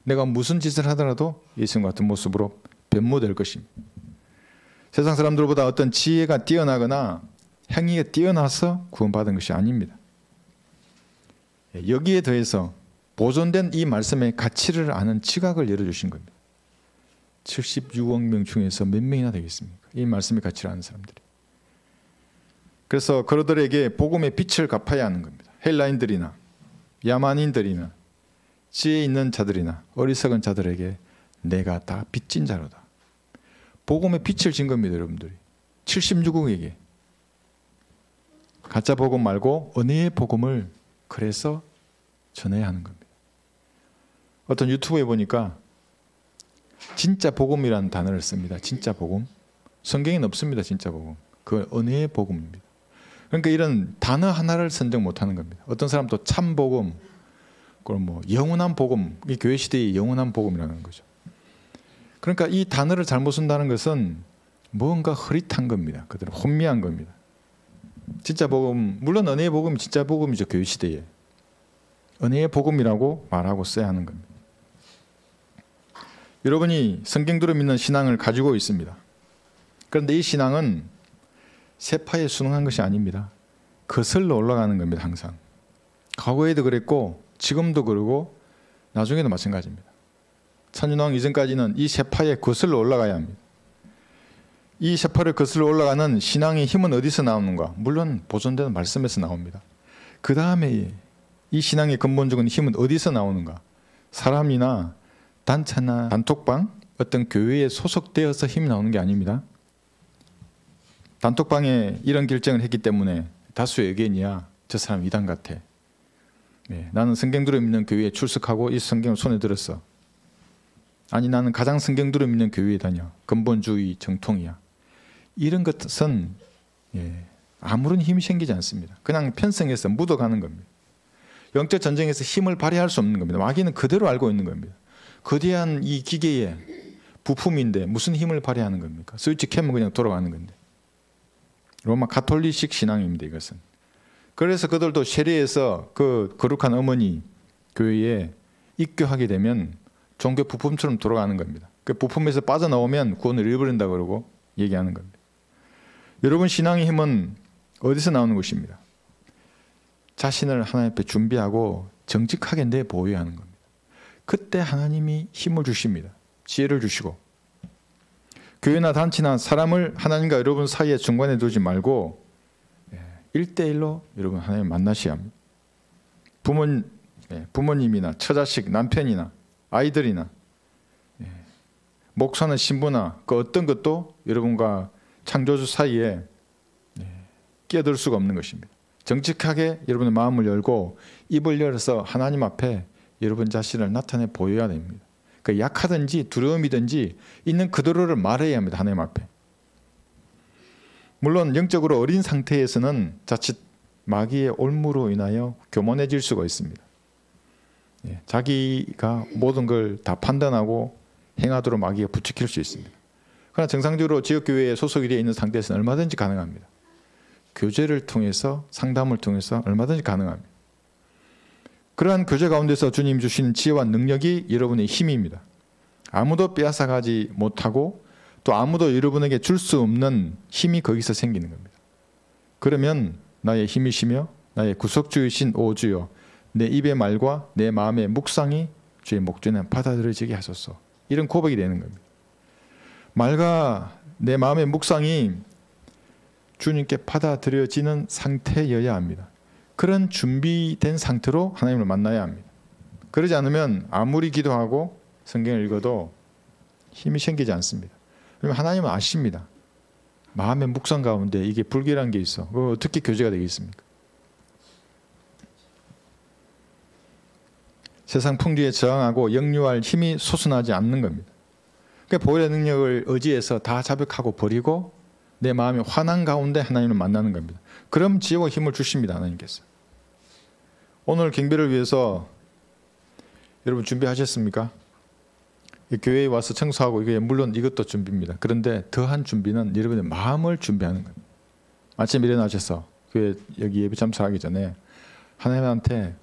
내가 무슨 짓을 하더라도 예수님 같은 모습으로 변모될 것입니다. 세상 사람들보다 어떤 지혜가 뛰어나거나 행위가 뛰어나서 구원받은 것이 아닙니다. 여기에 더해서 보존된 이 말씀의 가치를 아는 지각을 열어주신 겁니다. 76억 명 중에서 몇 명이나 되겠습니까? 이 말씀의 가치를 아는 사람들이. 그래서 그들에게 복음의 빛을 갚아야 하는 겁니다. 헬라인들이나 야만인들이나 지혜 있는 자들이나 어리석은 자들에게 내가 다 빚진 자로다. 복음의 빛을 진 겁니다. 여러분들이 76억에게 가짜 복음 말고 은혜의 복음을 그래서 전해야 하는 겁니다. 어떤 유튜브에 보니까 진짜 복음이라는 단어를 씁니다. 진짜 복음. 성경에는 없습니다. 진짜 복음. 그건 은혜의 복음입니다. 그러니까 이런 단어 하나를 선정 못하는 겁니다. 어떤 사람도 참 복음, 그럼 뭐 영원한 복음, 이 교회 시대의 영원한 복음이라는 거죠. 그러니까 이 단어를 잘못 쓴다는 것은 뭔가 흐릿한 겁니다. 그대로 혼미한 겁니다. 진짜 복음, 물론 은혜의 복음이 진짜 복음이죠. 교회 시대에. 은혜의 복음이라고 말하고 써야 하는 겁니다. 여러분이 성경대로 믿는 신앙을 가지고 있습니다. 그런데 이 신앙은 세파에 순응한 것이 아닙니다. 거슬러 올라가는 겁니다. 항상. 과거에도 그랬고 지금도 그러고 나중에도 마찬가지입니다. 천인왕 이전까지는 이 세파에 거슬러 올라가야 합니다. 이 세파를 거슬러 올라가는 신앙의 힘은 어디서 나오는가? 물론 보존되는 말씀에서 나옵니다. 그 다음에 이 신앙의 근본적인 힘은 어디서 나오는가? 사람이나 단체나 단톡방, 어떤 교회에 소속되어서 힘이 나오는 게 아닙니다. 단톡방에 이런 결정을 했기 때문에 다수의 의견이야 저 사람 이단 같아. 네, 나는 성경대로 믿는 교회에 출석하고 이 성경을 손에 들었어. 아니 나는 가장 성경대로 믿는 교회에 다녀. 근본주의 정통이야. 이런 것은 아무런 힘이 생기지 않습니다. 그냥 편성해서 묻어가는 겁니다. 영적 전쟁에서 힘을 발휘할 수 없는 겁니다. 마귀는 그대로 알고 있는 겁니다. 거대한 이 기계에 부품인데 무슨 힘을 발휘하는 겁니까? 스위치 켜면 그냥 돌아가는 건데. 로마 가톨릭식 신앙입니다, 이것은. 그래서 그들도 세례에서 그 거룩한 어머니 교회에 입교하게 되면 종교 부품처럼 돌아가는 겁니다. 그 부품에서 빠져나오면 구원을 잃어버린다 그러고 얘기하는 겁니다. 여러분, 신앙의 힘은 어디서 나오는 것입니다? 자신을 하나님 앞에 준비하고 정직하게 내보여야 하는 겁니다. 그때 하나님이 힘을 주십니다. 지혜를 주시고. 교회나 단체나 사람을 하나님과 여러분 사이에 중간에 두지 말고 1대1로 여러분 하나님 만나셔야 합니다. 부모님이나 처자식, 남편이나 아이들이나 목사나 신부나 그 어떤 것도 여러분과 창조주 사이에 끼어들 수가 없는 것입니다. 정직하게 여러분의 마음을 열고 입을 열어서 하나님 앞에 여러분 자신을 나타내 보여야 됩니다. 그 약하든지 두려움이든지 있는 그대로를 말해야 합니다. 하나님 앞에. 물론 영적으로 어린 상태에서는 자칫 마귀의 올무로 인하여 교만해질 수가 있습니다. 자기가 모든 걸 다 판단하고 행하도록 마귀가 부추길 수 있습니다. 그러나 정상적으로 지역교회에 소속이 되어 있는 상태에서는 얼마든지 가능합니다. 교제를 통해서, 상담을 통해서 얼마든지 가능합니다. 그러한 교제 가운데서 주님 주시는 지혜와 능력이 여러분의 힘입니다. 아무도 빼앗아가지 못하고 또 아무도 여러분에게 줄 수 없는 힘이 거기서 생기는 겁니다. 그러면 나의 힘이시며 나의 구속주이신 오 주여, 내 입의 말과 내 마음의 묵상이 주의 목전에 받아들여지게 하소서. 이런 고백이 되는 겁니다. 말과 내 마음의 묵상이 주님께 받아들여지는 상태여야 합니다. 그런 준비된 상태로 하나님을 만나야 합니다. 그러지 않으면 아무리 기도하고 성경을 읽어도 힘이 생기지 않습니다. 왜냐하면 하나님은 아십니다. 마음의 묵상 가운데 이게 불길한 게 있어. 그거 어떻게 교제가 되겠습니까? 세상 풍기에 저항하고 역류할 힘이 솟아나지 않는 겁니다. 그러니까 보혈의 능력을 의지해서 다 자백하고 버리고 내 마음의 환한 가운데 하나님을 만나는 겁니다. 그럼 지혜와 힘을 주십니다. 하나님께서. 오늘 경배를 위해서 여러분 준비하셨습니까? 교회에 와서 청소하고 이게 물론 이것도 준비입니다. 그런데 더한 준비는 여러분의 마음을 준비하는 겁니다. 아침에 일어나셔서 교회 여기 예배 참석하기 전에 하나님한테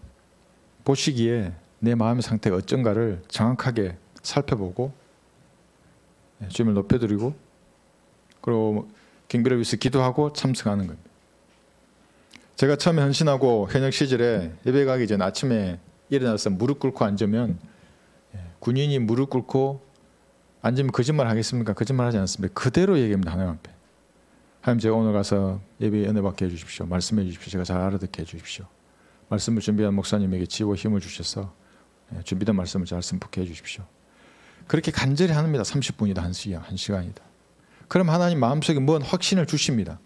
보시기에 내 마음의 상태가 어쩐가를 정확하게 살펴보고 주님을 높여드리고 그리고 경배를 위해서 기도하고 참석하는 겁니다. 제가 처음에 헌신하고 현역 시절에 예배 가기 전에 아침에 일어나서 무릎 꿇고 앉으면 군인이 무릎 꿇고 앉으면 거짓말 하겠습니까? 거짓말 하지 않습니다. 그대로 얘기합니다. 하나님 앞에. 하나님, 제가 오늘 가서 예배에 은혜 받게 해주십시오. 말씀해 주십시오. 제가 잘 알아듣게 해주십시오. 말씀을 준비한 목사님에게 지혜와 힘을 주셔서 준비된 말씀을 잘 선포해 주십시오. 그렇게 간절히 합니다. 30분이다, 1시간이다. 그럼 하나님 마음속에 뭔 확신을 주십니다.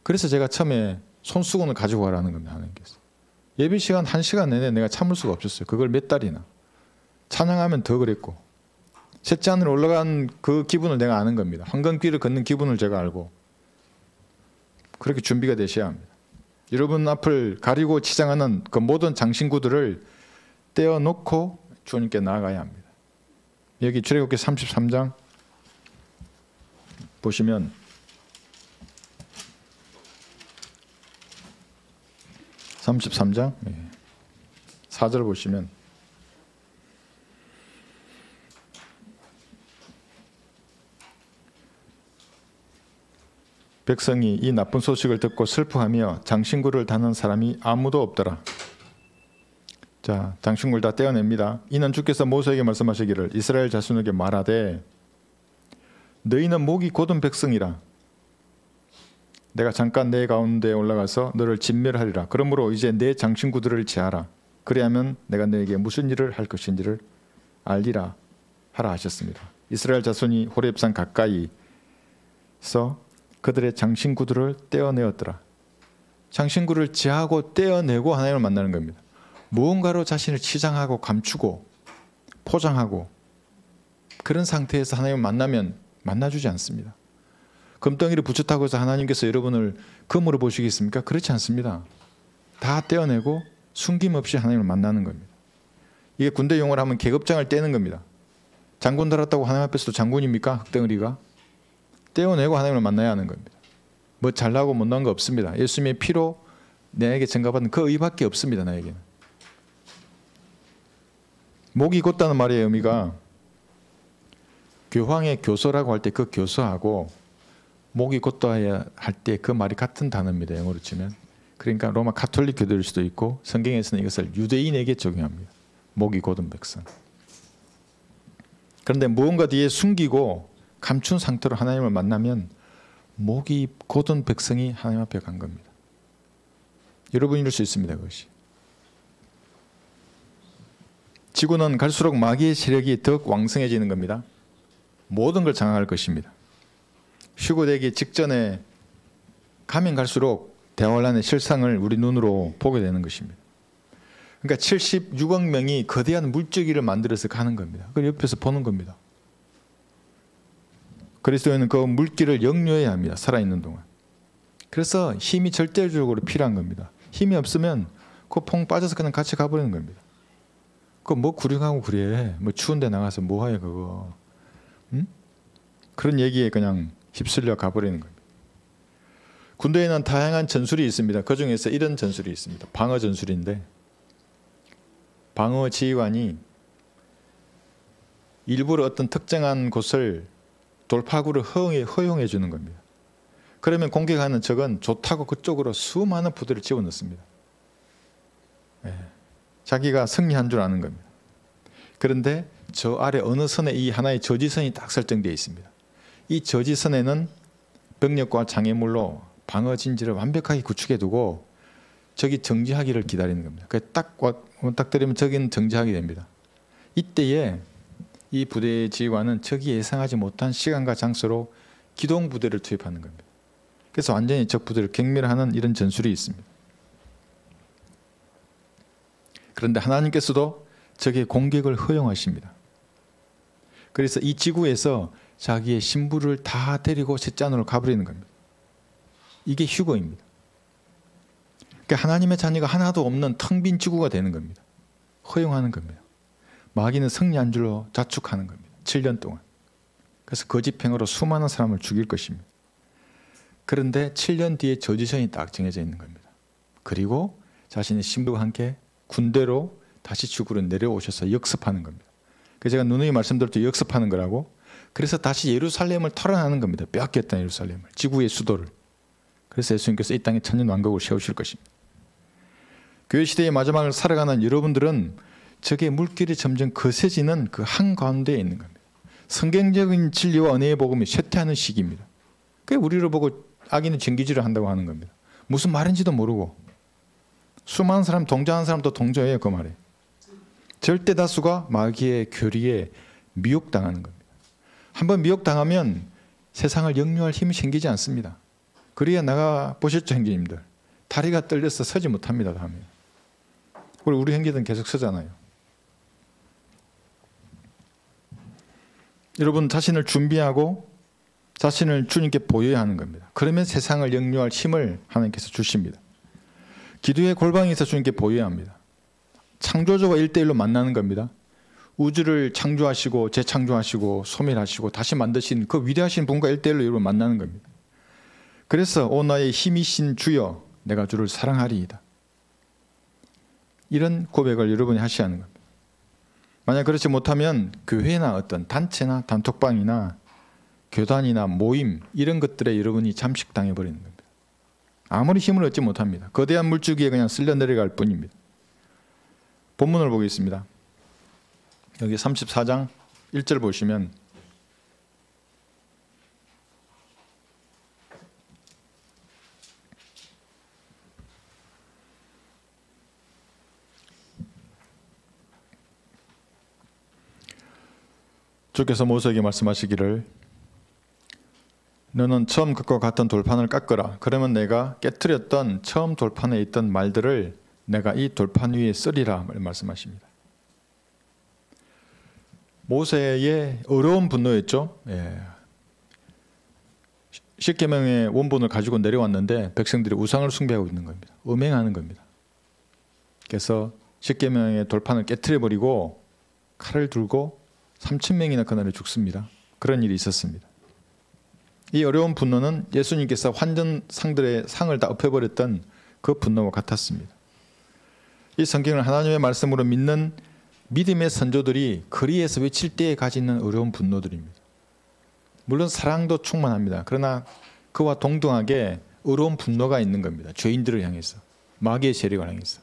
그래서 제가 처음에 손수건을 가지고 가라는 겁니다. 하나님께서. 예배 시간 1시간 내내 내가 참을 수가 없었어요. 그걸 몇 달이나. 찬양하면 더 그랬고. 셋째 하늘에 올라간 그 기분을 내가 아는 겁니다. 황금길을 걷는 기분을 제가 알고. 그렇게 준비가 되셔야 합니다. 여러분 앞을 가리고 치장하는 그 모든 장신구들을 떼어놓고 주님께 나아가야 합니다. 여기 출애굽기 33장 보시면 33장 4절 보시면 백성이 이 나쁜 소식을 듣고 슬퍼하며 장신구를 다는 사람이 아무도 없더라. 자, 장신구를 다 떼어냅니다. 이는 주께서 모세에게 말씀하시기를 이스라엘 자손에게 말하되 너희는 목이 곧은 백성이라. 내가 잠깐 내 가운데 올라가서 너를 진멸하리라. 그러므로 이제 내 장신구들을 제하라. 그리하면 내가 너에게 무슨 일을 할 것인지를 알리라 하라 하셨습니다. 이스라엘 자손이 호렙산 가까이서 그들의 장신구들을 떼어내었더라. 장신구를 제하고 떼어내고 하나님을 만나는 겁니다. 무언가로 자신을 치장하고 감추고 포장하고 그런 상태에서 하나님을 만나면 만나주지 않습니다. 금덩이를 붙였다고 해서 하나님께서 여러분을 금으로 보시겠습니까? 그렇지 않습니다. 다 떼어내고 숨김없이 하나님을 만나는 겁니다. 이게 군대 용어로 하면 계급장을 떼는 겁니다. 장군 달았다고 하나님 앞에서도 장군입니까? 흙덩어리가? 떼어내고 하나님을 만나야 하는 겁니다. 뭐 잘나고 못난 거 없습니다. 예수님의 피로 내게 증가받은 그 의밖에 없습니다. 나에게는. 목이 곧다는 말의 의미가 교황의 교서라고 할 때 그 교서하고 목이 곧다야 할 때 그 말이 같은 단어입니다. 영어로 치면. 그러니까 로마 가톨릭 교도일 수도 있고 성경에서는 이것을 유대인에게 적용합니다. 목이 곧은 백성. 그런데 무언가 뒤에 숨기고 감춘 상태로 하나님을 만나면 목이 곧은 백성이 하나님 앞에 간 겁니다. 여러분이 이럴 수 있습니다. 그것이. 지구는 갈수록 마귀의 세력이 더욱 왕성해지는 겁니다. 모든 걸 장악할 것입니다. 휴거되기 직전에 가면 갈수록 대환란의 실상을 우리 눈으로 보게 되는 것입니다. 그러니까 76억 명이 거대한 물줄기를 만들어서 가는 겁니다. 그걸 옆에서 보는 겁니다. 그리스도인은 그 물길을 역류해야 합니다. 살아있는 동안. 그래서 힘이 절대적으로 필요한 겁니다. 힘이 없으면 그 퐁 빠져서 그냥 같이 가버리는 겁니다. 그거 뭐 구경하고 그래. 뭐 추운 데 나가서 뭐 해 그거. 응? 그런 얘기에 그냥 휩쓸려 가버리는 겁니다. 군대에는 다양한 전술이 있습니다. 그 중에서 이런 전술이 있습니다. 방어 전술인데 방어 지휘관이 일부러 어떤 특정한 곳을 돌파구를 허용해 주는 겁니다. 그러면 공격하는 적은 좋다고 그쪽으로 수많은 부대를 집어넣습니다. 자기가 승리한 줄 아는 겁니다. 그런데 저 아래 어느 선에 이 하나의 저지선이 딱 설정되어 있습니다. 이 저지선에는 병력과 장애물로 방어 진지를 완벽하게 구축해 두고 적이 정지하기를 기다리는 겁니다. 딱 때리면 적은 정지하게 됩니다. 이때에 이 부대의 지휘관은 적이 예상하지 못한 시간과 장소로 기동 부대를 투입하는 겁니다. 그래서 완전히 적 부대를 경멸하는 이런 전술이 있습니다. 그런데 하나님께서도 적의 공격을 허용하십니다. 그래서 이 지구에서 자기의 신부를 다 데리고 셋째 가버리는 겁니다. 이게 휴거입니다. 그러니까 하나님의 자녀가 하나도 없는 텅 빈 지구가 되는 겁니다. 허용하는 겁니다. 마귀는 승리한 줄로 자축하는 겁니다. 7년 동안. 그래서 거짓행으로 수많은 사람을 죽일 것입니다. 그런데 7년 뒤에 저지선이 딱 정해져 있는 겁니다. 그리고 자신의 신부와 함께 군대로 다시 지구로 내려오셔서 역습하는 겁니다. 그래서 제가 누누이 말씀드렸죠. 역습하는 거라고. 그래서 다시 예루살렘을 털어내는 겁니다. 빼앗겼던 예루살렘을. 지구의 수도를. 그래서 예수님께서 이 땅에 천년 왕국을 세우실 것입니다. 교회 시대의 마지막을 살아가는 여러분들은 적의 물길이 점점 거세지는 그 한가운데에 있는 겁니다. 성경적인 진리와 은혜의 복음이 쇠퇴하는 시기입니다. 그게 우리를 보고 악인은 정기질을 한다고 하는 겁니다. 무슨 말인지도 모르고 수많은 사람 동조하는 사람도 동조해요. 그 말에. 절대 다수가 마귀의 교리에 미혹당하는 겁니다. 한번 미혹당하면 세상을 역류할 힘이 생기지 않습니다. 그래야 나가 보셨죠, 형제님들. 다리가 떨려서 서지 못합니다. 다음에. 그리고 우리 형제들은 계속 서잖아요. 여러분 자신을 준비하고 자신을 주님께 보여야 하는 겁니다. 그러면 세상을 역류할 힘을 하나님께서 주십니다. 기도의 골방에서 주님께 보여야 합니다. 창조주와 1대1로 만나는 겁니다. 우주를 창조하시고 재창조하시고 소멸하시고 다시 만드신 그 위대하신 분과 1대1로 여러분 만나는 겁니다. 그래서 오 나의 힘이신 주여 내가 주를 사랑하리이다. 이런 고백을 여러분이 하셔야 하는 겁니다. 만약 그렇지 못하면 교회나 어떤 단체나 단톡방이나 교단이나 모임 이런 것들에 여러분이 잠식당해 버리는 겁니다. 아무리 힘을 얻지 못합니다. 거대한 물줄기에 그냥 쓸려 내려갈 뿐입니다. 본문을 보겠습니다. 여기 34장 1절 보시면 주께서 모세에게 말씀하시기를 너는 처음 것과 같은 돌판을 깎으라. 그러면 내가 깨트렸던 처음 돌판에 있던 말들을 내가 이 돌판 위에 쓰리라 말씀하십니다. 모세의 어려운 분노였죠. 십계명의 원본을 가지고 내려왔는데 백성들이 우상을 숭배하고 있는 겁니다. 음행하는 겁니다. 그래서 십계명의 돌판을 깨트려버리고 칼을 들고 3,000명이나 그날에 죽습니다. 그런 일이 있었습니다. 이 어려운 분노는 예수님께서 환전상들의 상을 다 엎어버렸던 그 분노와 같았습니다. 이 성경을 하나님의 말씀으로 믿는 믿음의 선조들이 거리에서 외칠 때에 가지는 어려운 분노들입니다. 물론 사랑도 충만합니다. 그러나 그와 동등하게 어려운 분노가 있는 겁니다. 죄인들을 향해서, 마귀의 세력을 향해서.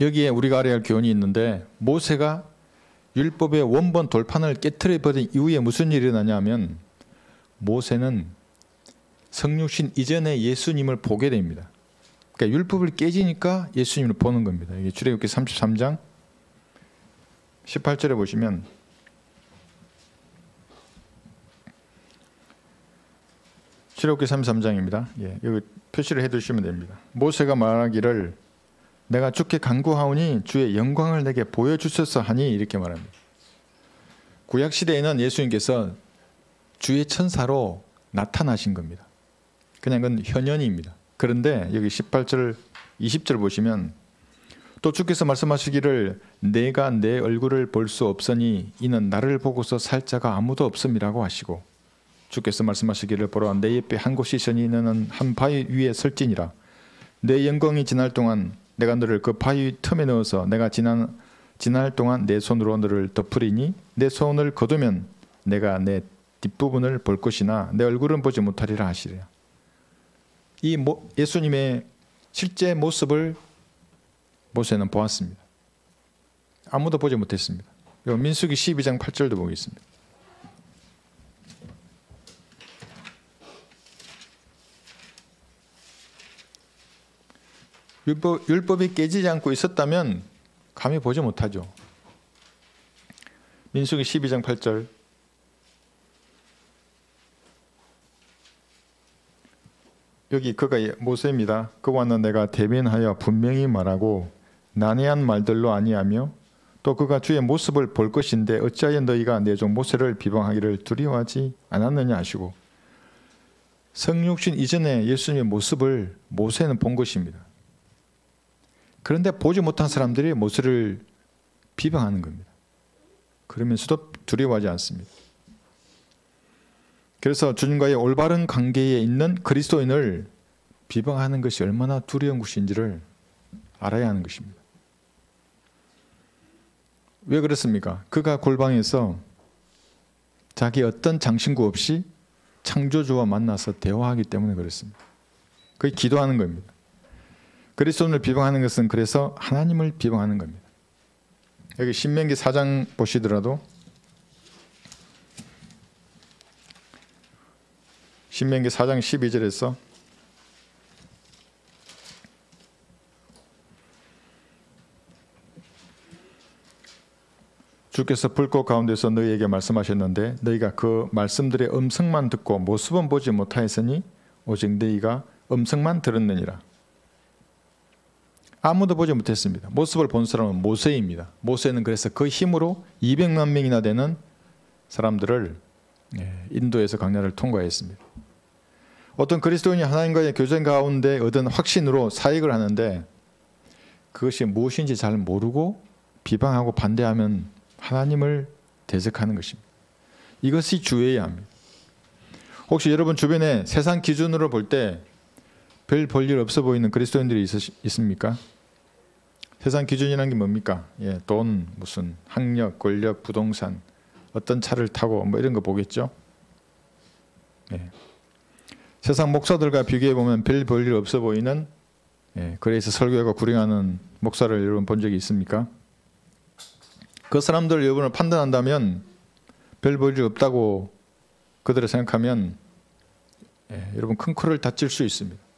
여기에 우리가 알아야 할 교훈이 있는데, 모세가 율법의 원본 돌판을 깨트려버린 이후에 무슨 일이 일어나냐면, 모세는 성육신 이전에 예수님을 보게 됩니다. 그러니까 율법을 깨지니까 예수님을 보는 겁니다. 이게 출애굽기 33장 18절에 보시면, 출애굽기 33장입니다. 여기 표시를 해두시면 됩니다. 모세가 말하기를 내가 주께 간구하오니 주의 영광을 내게 보여주소서 하니, 이렇게 말합니다. 구약시대에는 예수님께서 주의 천사로 나타나신 겁니다. 그냥 그건 현현입니다. 그런데 여기 18절 20절 보시면, 또 주께서 말씀하시기를 내가 내 얼굴을 볼 수 없으니 이는 나를 보고서 살 자가 아무도 없음이라고 하시고, 주께서 말씀하시기를 보라 내 옆에 한 곳이 있으니 너는 한 바위 위에 설지니라. 내 영광이 지날 동안 내가 너를 그 바위 틈에 넣어서 내가 지날 동안 내 손으로 너를 덮으리니 내 손을 거두면 내가 내 뒷부분을 볼 것이나 내 얼굴은 보지 못하리라 하시리라. 이 예수님의 실제 모습을 모세는 보았습니다. 아무도 보지 못했습니다. 민수기 12장 8절도 보겠습니다. 율법이 깨지지 않고 있었다면 감히 보지 못하죠. 민수기 12장 8절, 여기 그가 모세입니다. 그와는 내가 대면하여 분명히 말하고 난해한 말들로 아니하며 또 그가 주의 모습을 볼 것인데 어찌하여 너희가 내 종 모세를 비방하기를 두려워하지 않았느냐 하시고, 성육신 이전에 예수님의 모습을 모세는 본 것입니다. 그런데 보지 못한 사람들이 모세를 비방하는 겁니다. 그러면서도 두려워하지 않습니다. 그래서 주님과의 올바른 관계에 있는 그리스도인을 비방하는 것이 얼마나 두려운 것인지를 알아야 하는 것입니다. 왜 그렇습니까? 그가 골방에서 자기 어떤 장신구 없이 창조주와 만나서 대화하기 때문에 그렇습니다. 그게 기도하는 겁니다. 그리스도인을 비방하는 것은 그래서 하나님을 비방하는 겁니다. 여기 신명기 4장 보시더라도, 신명기 4장 12절에서 주께서 불꽃 가운데서 너희에게 말씀하셨는데 너희가 그 말씀들의 음성만 듣고 모습은 보지 못하였으니 오직 너희가 음성만 들었느니라. 아무도 보지 못했습니다. 모습을 본 사람은 모세입니다. 모세는 그래서 그 힘으로 200만 명이나 되는 사람들을 인도에서 광야를 통과했습니다. 어떤 그리스도인이 하나님과의 교제 가운데 얻은 확신으로 사역을 하는데 그것이 무엇인지 잘 모르고 비방하고 반대하면 하나님을 대적하는 것입니다. 이것이 주의해야 합니다. 혹시 여러분 주변에 세상 기준으로 볼 때 별 볼 일 없어 보이는 그리스도인들이 있습니까? 세상 기준이라는 게 뭡니까? 돈, 무슨 학력, 권력, 부동산, 어떤 차를 타고 뭐 이런 거 보겠죠? 세상 목사들과 비교해 보면 별 볼 일 없어 보이는, 그래서 설교하고 구령하는 목사를 여러분 본 적이 있습니까? 그 사람들 여러분을 판단한다면 별 볼 일 없다고 그들을 생각하면 여러분 큰 코를 다칠 수 있습니다.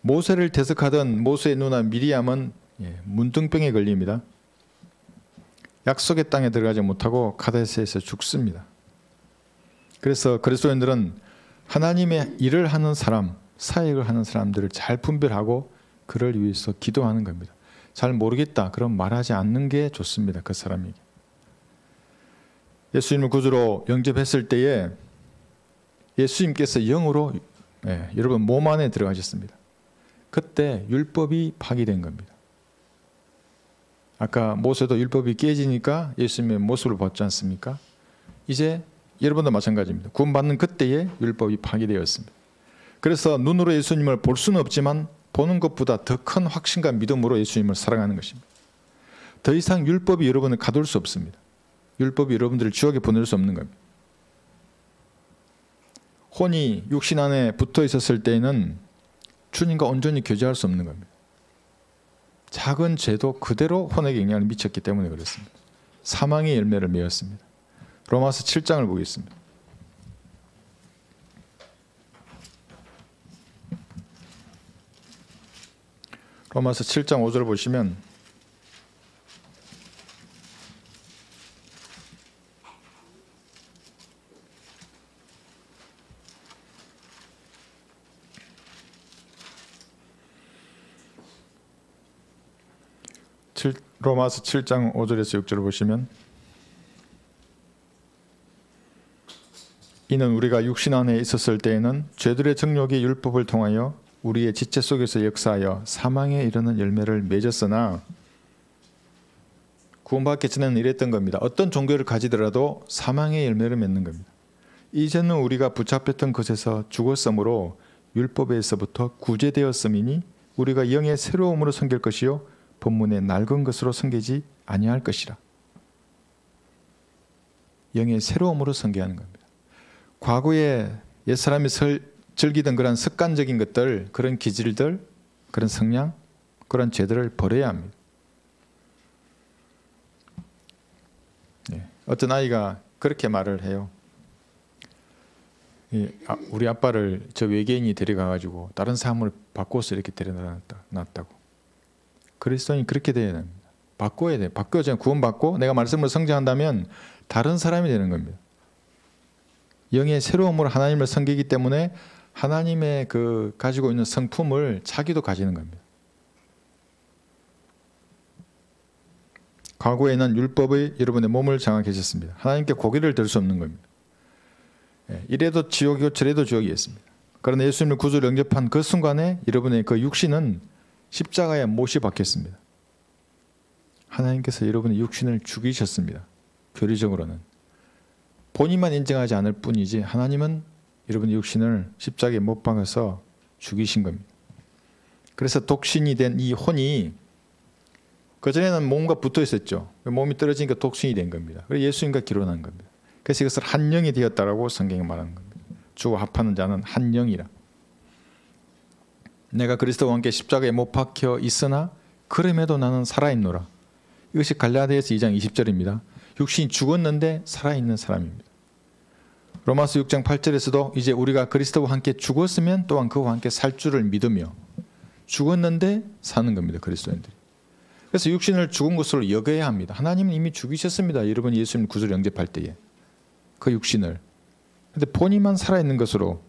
모세를 대적하던 모세의 누나 미리암은 문둥병에 걸립니다. 약속의 땅에 들어가지 못하고 가데스에서 죽습니다. 그래서 그리스도인들은 하나님의 일을 하는 사람, 사역을 하는 사람들을 잘 분별하고 그를 위해서 기도하는 겁니다. 잘 모르겠다 그럼 말하지 않는 게 좋습니다. 그 사람에게. 예수님을 구주로 영접했을 때에 예수님께서 영으로 여러분 몸 안에 들어가셨습니다. 그때 율법이 파기된 겁니다. 아까 모세도 율법이 깨지니까 예수님의 모습을 봤지 않습니까? 이제 여러분도 마찬가지입니다. 구원받는 그때에 율법이 파기되었습니다. 그래서 눈으로 예수님을 볼 수는 없지만 보는 것보다 더 큰 확신과 믿음으로 예수님을 사랑하는 것입니다. 더 이상 율법이 여러분을 가둘 수 없습니다. 율법이 여러분들을 지옥에 보낼 수 없는 겁니다. 혼이 육신 안에 붙어 있었을 때에는 주님과 온전히 교제할 수 없는 겁니다. 작은 죄도 그대로 혼에게 영향을 미쳤기 때문에 그렇습니다. 사망의 열매를 맺었습니다. 로마서 7장을 보겠습니다. 로마서 7장 5절 보시면 로마서 7장 5절에서 6절을 보시면 이는 우리가 육신 안에 있었을 때에는 죄들의 정욕이 율법을 통하여 우리의 지체 속에서 역사하여 사망에 이르는 열매를 맺었으나 구원받기 전에는 이랬던 겁니다. 어떤 종교를 가지더라도 사망의 열매를 맺는 겁니다. 이제는 우리가 붙잡혔던 것에서 죽었으므로 율법에서부터 구제되었음이니 우리가 영의 새로움으로 섬길 것이요 본문의 낡은 것으로 섬기지 아니할 것이라. 영의 새로움으로 섬기하는 겁니다. 과거에 옛사람이 즐기던 그런 습관적인 것들, 그런 기질들, 그런 성향, 그런 죄들을 버려야 합니다. 네. 어떤 아이가 그렇게 말을 해요. 우리 아빠를 저 외계인이 데려가가지고 다른 사람을 바꿔서 이렇게 데려놨다고. 그리스도인이 그렇게 돼야 됩니다. 바꿔야 돼요. 바꿔야 구원받고 내가 말씀으로 성장한다면 다른 사람이 되는 겁니다. 영의 새로움으로 하나님을 섬기기 때문에 하나님의 그 가지고 있는 성품을 자기도 가지는 겁니다. 과거에는 율법의 여러분의 몸을 장악하셨습니다. 하나님께 고개를 들 수 없는 겁니다. 이래도 지옥이고 저래도 지옥이었습니다. 그러나 예수님을 구주로 영접한 그 순간에 여러분의 그 육신은 십자가에 못이 박혔습니다. 하나님께서 여러분의 육신을 죽이셨습니다. 교리적으로는. 본인만 인정하지 않을 뿐이지 하나님은 여러분의 육신을 십자가에 못 박아서 죽이신 겁니다. 그래서 독신이 된 이 혼이 그전에는 몸과 붙어 있었죠. 몸이 떨어지니까 독신이 된 겁니다. 그래서 예수님과 기론한 겁니다. 그래서 이것을 한 영이 되었다라고 성경에 말하는 겁니다. 주와 합하는 자는 한 영이라. 내가 그리스도와 함께 십자가에 못 박혀 있으나 그럼에도 나는 살아있노라. 이것이 갈라디아서 2장 20절입니다. 육신이 죽었는데 살아있는 사람입니다. 로마서 6장 8절에서도 이제 우리가 그리스도와 함께 죽었으면 또한 그와 함께 살 줄을 믿으며 죽었는데 사는 겁니다. 그리스도인들이. 그래서 육신을 죽은 것으로 여겨야 합니다. 하나님은 이미 죽이셨습니다. 여러분이 예수님 구주를 영접할 때에 그 육신을. 그런데 본인만 살아있는 것으로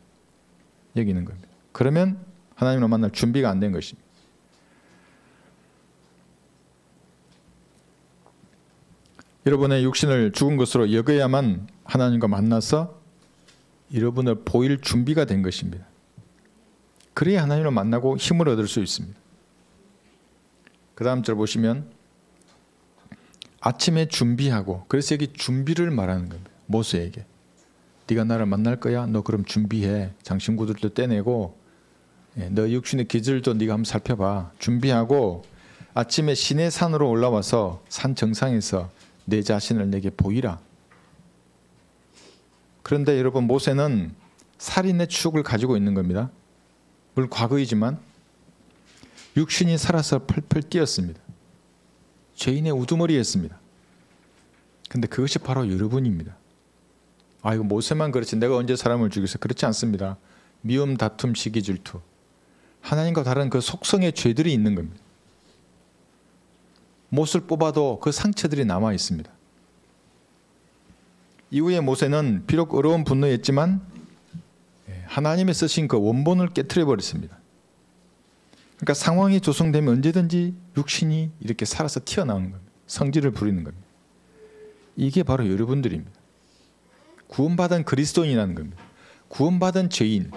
여기는 겁니다. 그러면 하나님을 만날 준비가 안 된 것입니다. 여러분의 육신을 죽은 것으로 여겨야만 하나님과 만나서 여러분을 보일 준비가 된 것입니다. 그래야 하나님을 만나고 힘을 얻을 수 있습니다. 그 다음 절 보시면 아침에 준비하고, 그래서 여기 준비를 말하는 겁니다. 모세에게 네가 나를 만날 거야? 너 그럼 준비해. 장신구들도 떼내고 너 육신의 기질도 네가 한번 살펴봐. 준비하고 아침에 시내산으로 올라와서 산 정상에서 내 자신을 내게 보이라. 그런데 여러분 모세는 살인의 추억을 가지고 있는 겁니다. 물론 과거이지만 육신이 살아서 펄펄 뛰었습니다. 죄인의 우두머리였습니다. 근데 그것이 바로 여러분입니다. 아 이거 모세만 그렇지 내가 언제 사람을 죽였어? 그렇지 않습니다. 미움, 다툼, 시기, 질투. 하나님과 다른 그 속성의 죄들이 있는 겁니다. 못을 뽑아도 그 상처들이 남아 있습니다. 이후에 모세는 비록 어려운 분노였지만 하나님의 쓰신 그 원본을 깨트려 버렸습니다. 그러니까 상황이 조성되면 언제든지 육신이 이렇게 살아서 튀어나오는 겁니다. 성질을 부리는 겁니다. 이게 바로 여러분들입니다. 구원받은 그리스도인이라는 겁니다. 구원받은 죄인.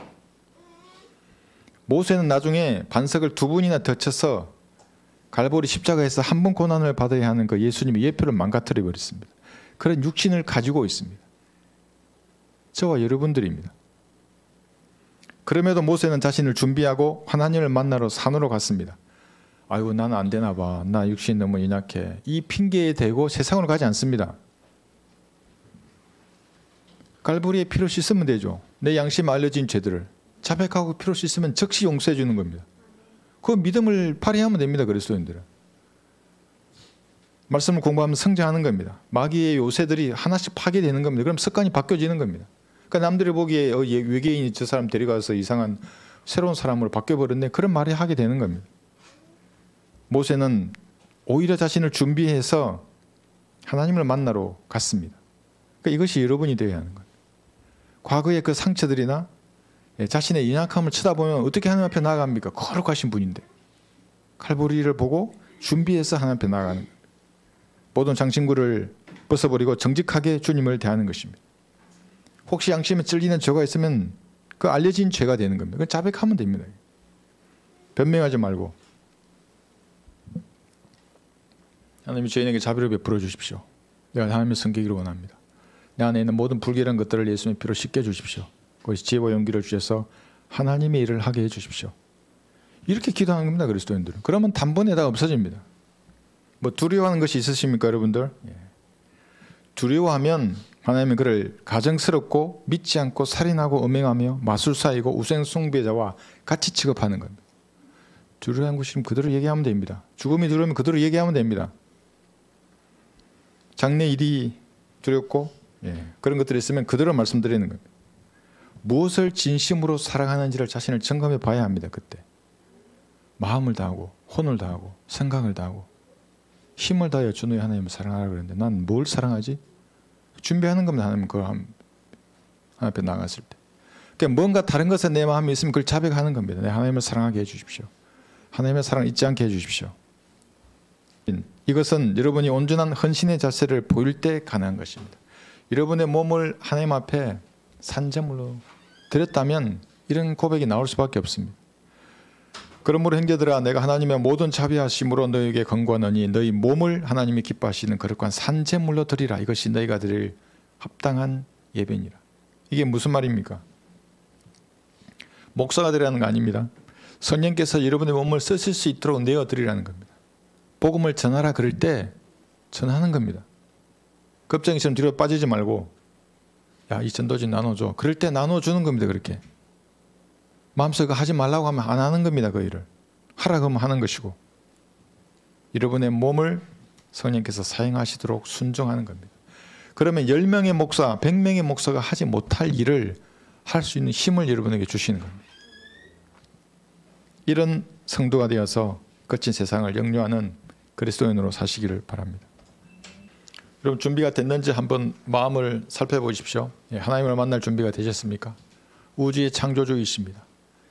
모세는 나중에 반석을 2번이나 덧쳐서 갈보리 십자가에서 한 번 고난을 받아야 하는 그 예수님의 예표를 망가뜨려 버렸습니다. 그런 육신을 가지고 있습니다. 저와 여러분들입니다. 그럼에도 모세는 자신을 준비하고 하나님을 만나러 산으로 갔습니다. 아이고 나는 안 되나 봐. 나 육신이 너무 연약해. 이 핑계에 대고 세상으로 가지 않습니다. 갈보리에 피로 씻으면 되죠. 내 양심에 알려진 죄들을 자백하고 피로 씻으면 즉시 용서해 주는 겁니다. 그 믿음을 발휘하면 됩니다. 그리스도인들은. 말씀을 공부하면 성장하는 겁니다. 마귀의 요새들이 하나씩 파괴되는 겁니다. 그럼 습관이 바뀌어지는 겁니다. 그러니까 남들이 보기에 외계인이 저 사람 데려가서 이상한 새로운 사람으로 바뀌어버렸네. 그런 말을 하게 되는 겁니다. 모세는 오히려 자신을 준비해서 하나님을 만나러 갔습니다. 그러니까 이것이 여러분이 되어야 하는 거예요. 과거의 그 상처들이나 자신의 연약함을 쳐다보면 어떻게 하나님 앞에 나아갑니까? 거룩하신 분인데. 칼보리를 보고 준비해서 하나님 앞에 나아가는 거예요. 모든 장신구를 벗어버리고 정직하게 주님을 대하는 것입니다. 혹시 양심에 찔리는 죄가 있으면 그 알려진 죄가 되는 겁니다. 그건 자백하면 됩니다. 변명하지 말고. 하나님이 저희에게 자비를 베풀어 주십시오. 내가 하나님의 성기기를 원합니다. 내 안에 있는 모든 불결한 것들을 예수님의 피로 씻겨 주십시오. 거기서 지혜와 용기를 주셔서 하나님의 일을 하게 해 주십시오. 이렇게 기도하는 겁니다. 그리스도인들은. 그러면 단번에 다 없어집니다. 뭐 두려워하는 것이 있으십니까 여러분들? 두려워하면 하나님은 그를 가정스럽고 믿지 않고 살인하고 음행하며 마술사이고 우상숭배자와 같이 취급하는 겁니다. 두려워하는 것이 그대로 얘기하면 됩니다. 죽음이 두려우면 그대로 얘기하면 됩니다. 장래 일이 두렵고 그런 것들이 있으면 그대로 말씀드리는 겁니다. 무엇을 진심으로 사랑하는지를 자신을 점검해 봐야 합니다. 그때 마음을 다하고 혼을 다하고 생각을 다하고 힘을 다하여 주 너의 하나님을 사랑하라 그랬는데 난 뭘 사랑하지? 준비하는 겁니다. 하나님 그걸 하나님 앞에 나갔을 때. 그러니까 뭔가 다른 것에 내 마음이 있으면 그걸 자백하는 겁니다. 내 하나님을 사랑하게 해주십시오. 하나님의 사랑을 잊지 않게 해주십시오. 이것은 여러분이 온전한 헌신의 자세를 보일 때 가능한 것입니다. 여러분의 몸을 하나님 앞에 산제물로 드렸다면 이런 고백이 나올 수밖에 없습니다. 그러므로 형제들아 내가 하나님의 모든 자비하심으로 너에게 권고하노니 너희 몸을 하나님이 기뻐하시는 거룩한 산제물로 드리라. 이것이 너희가 드릴 합당한 예배니라. 이게 무슨 말입니까? 목사가 드리라는 거 아닙니다. 성령께서 여러분의 몸을 쓰실 수 있도록 내어드리라는 겁니다. 복음을 전하라 그럴 때 전하는 겁니다. 겁쟁이처럼 뒤로 빠지지 말고 야, 이 전도지 나눠줘. 그럴 때 나눠주는 겁니다. 그렇게. 마음속에 하지 말라고 하면 안 하는 겁니다. 그 일을. 하라 그러면 하는 것이고 여러분의 몸을 성령께서 사용하시도록 순종하는 겁니다. 그러면 10명의 목사, 100명의 목사가 하지 못할 일을 할 수 있는 힘을 여러분에게 주시는 겁니다. 이런 성도가 되어서 거친 세상을 역류하는 그리스도인으로 사시기를 바랍니다. 여러분 준비가 됐는지 한번 마음을 살펴보십시오. 하나님을 만날 준비가 되셨습니까? 우주의 창조주이십니다.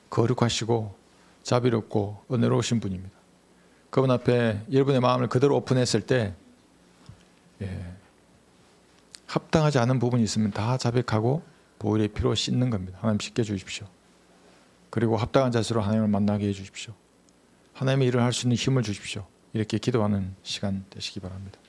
거룩하시고 자비롭고 은혜로우신 분입니다. 그분 앞에 여러분의 마음을 그대로 오픈했을 때 합당하지 않은 부분이 있으면 다 자백하고 보혈의 피로 씻는 겁니다. 하나님 씻겨 주십시오. 그리고 합당한 자세로 하나님을 만나게 해주십시오. 하나님의 일을 할 수 있는 힘을 주십시오. 이렇게 기도하는 시간 되시기 바랍니다.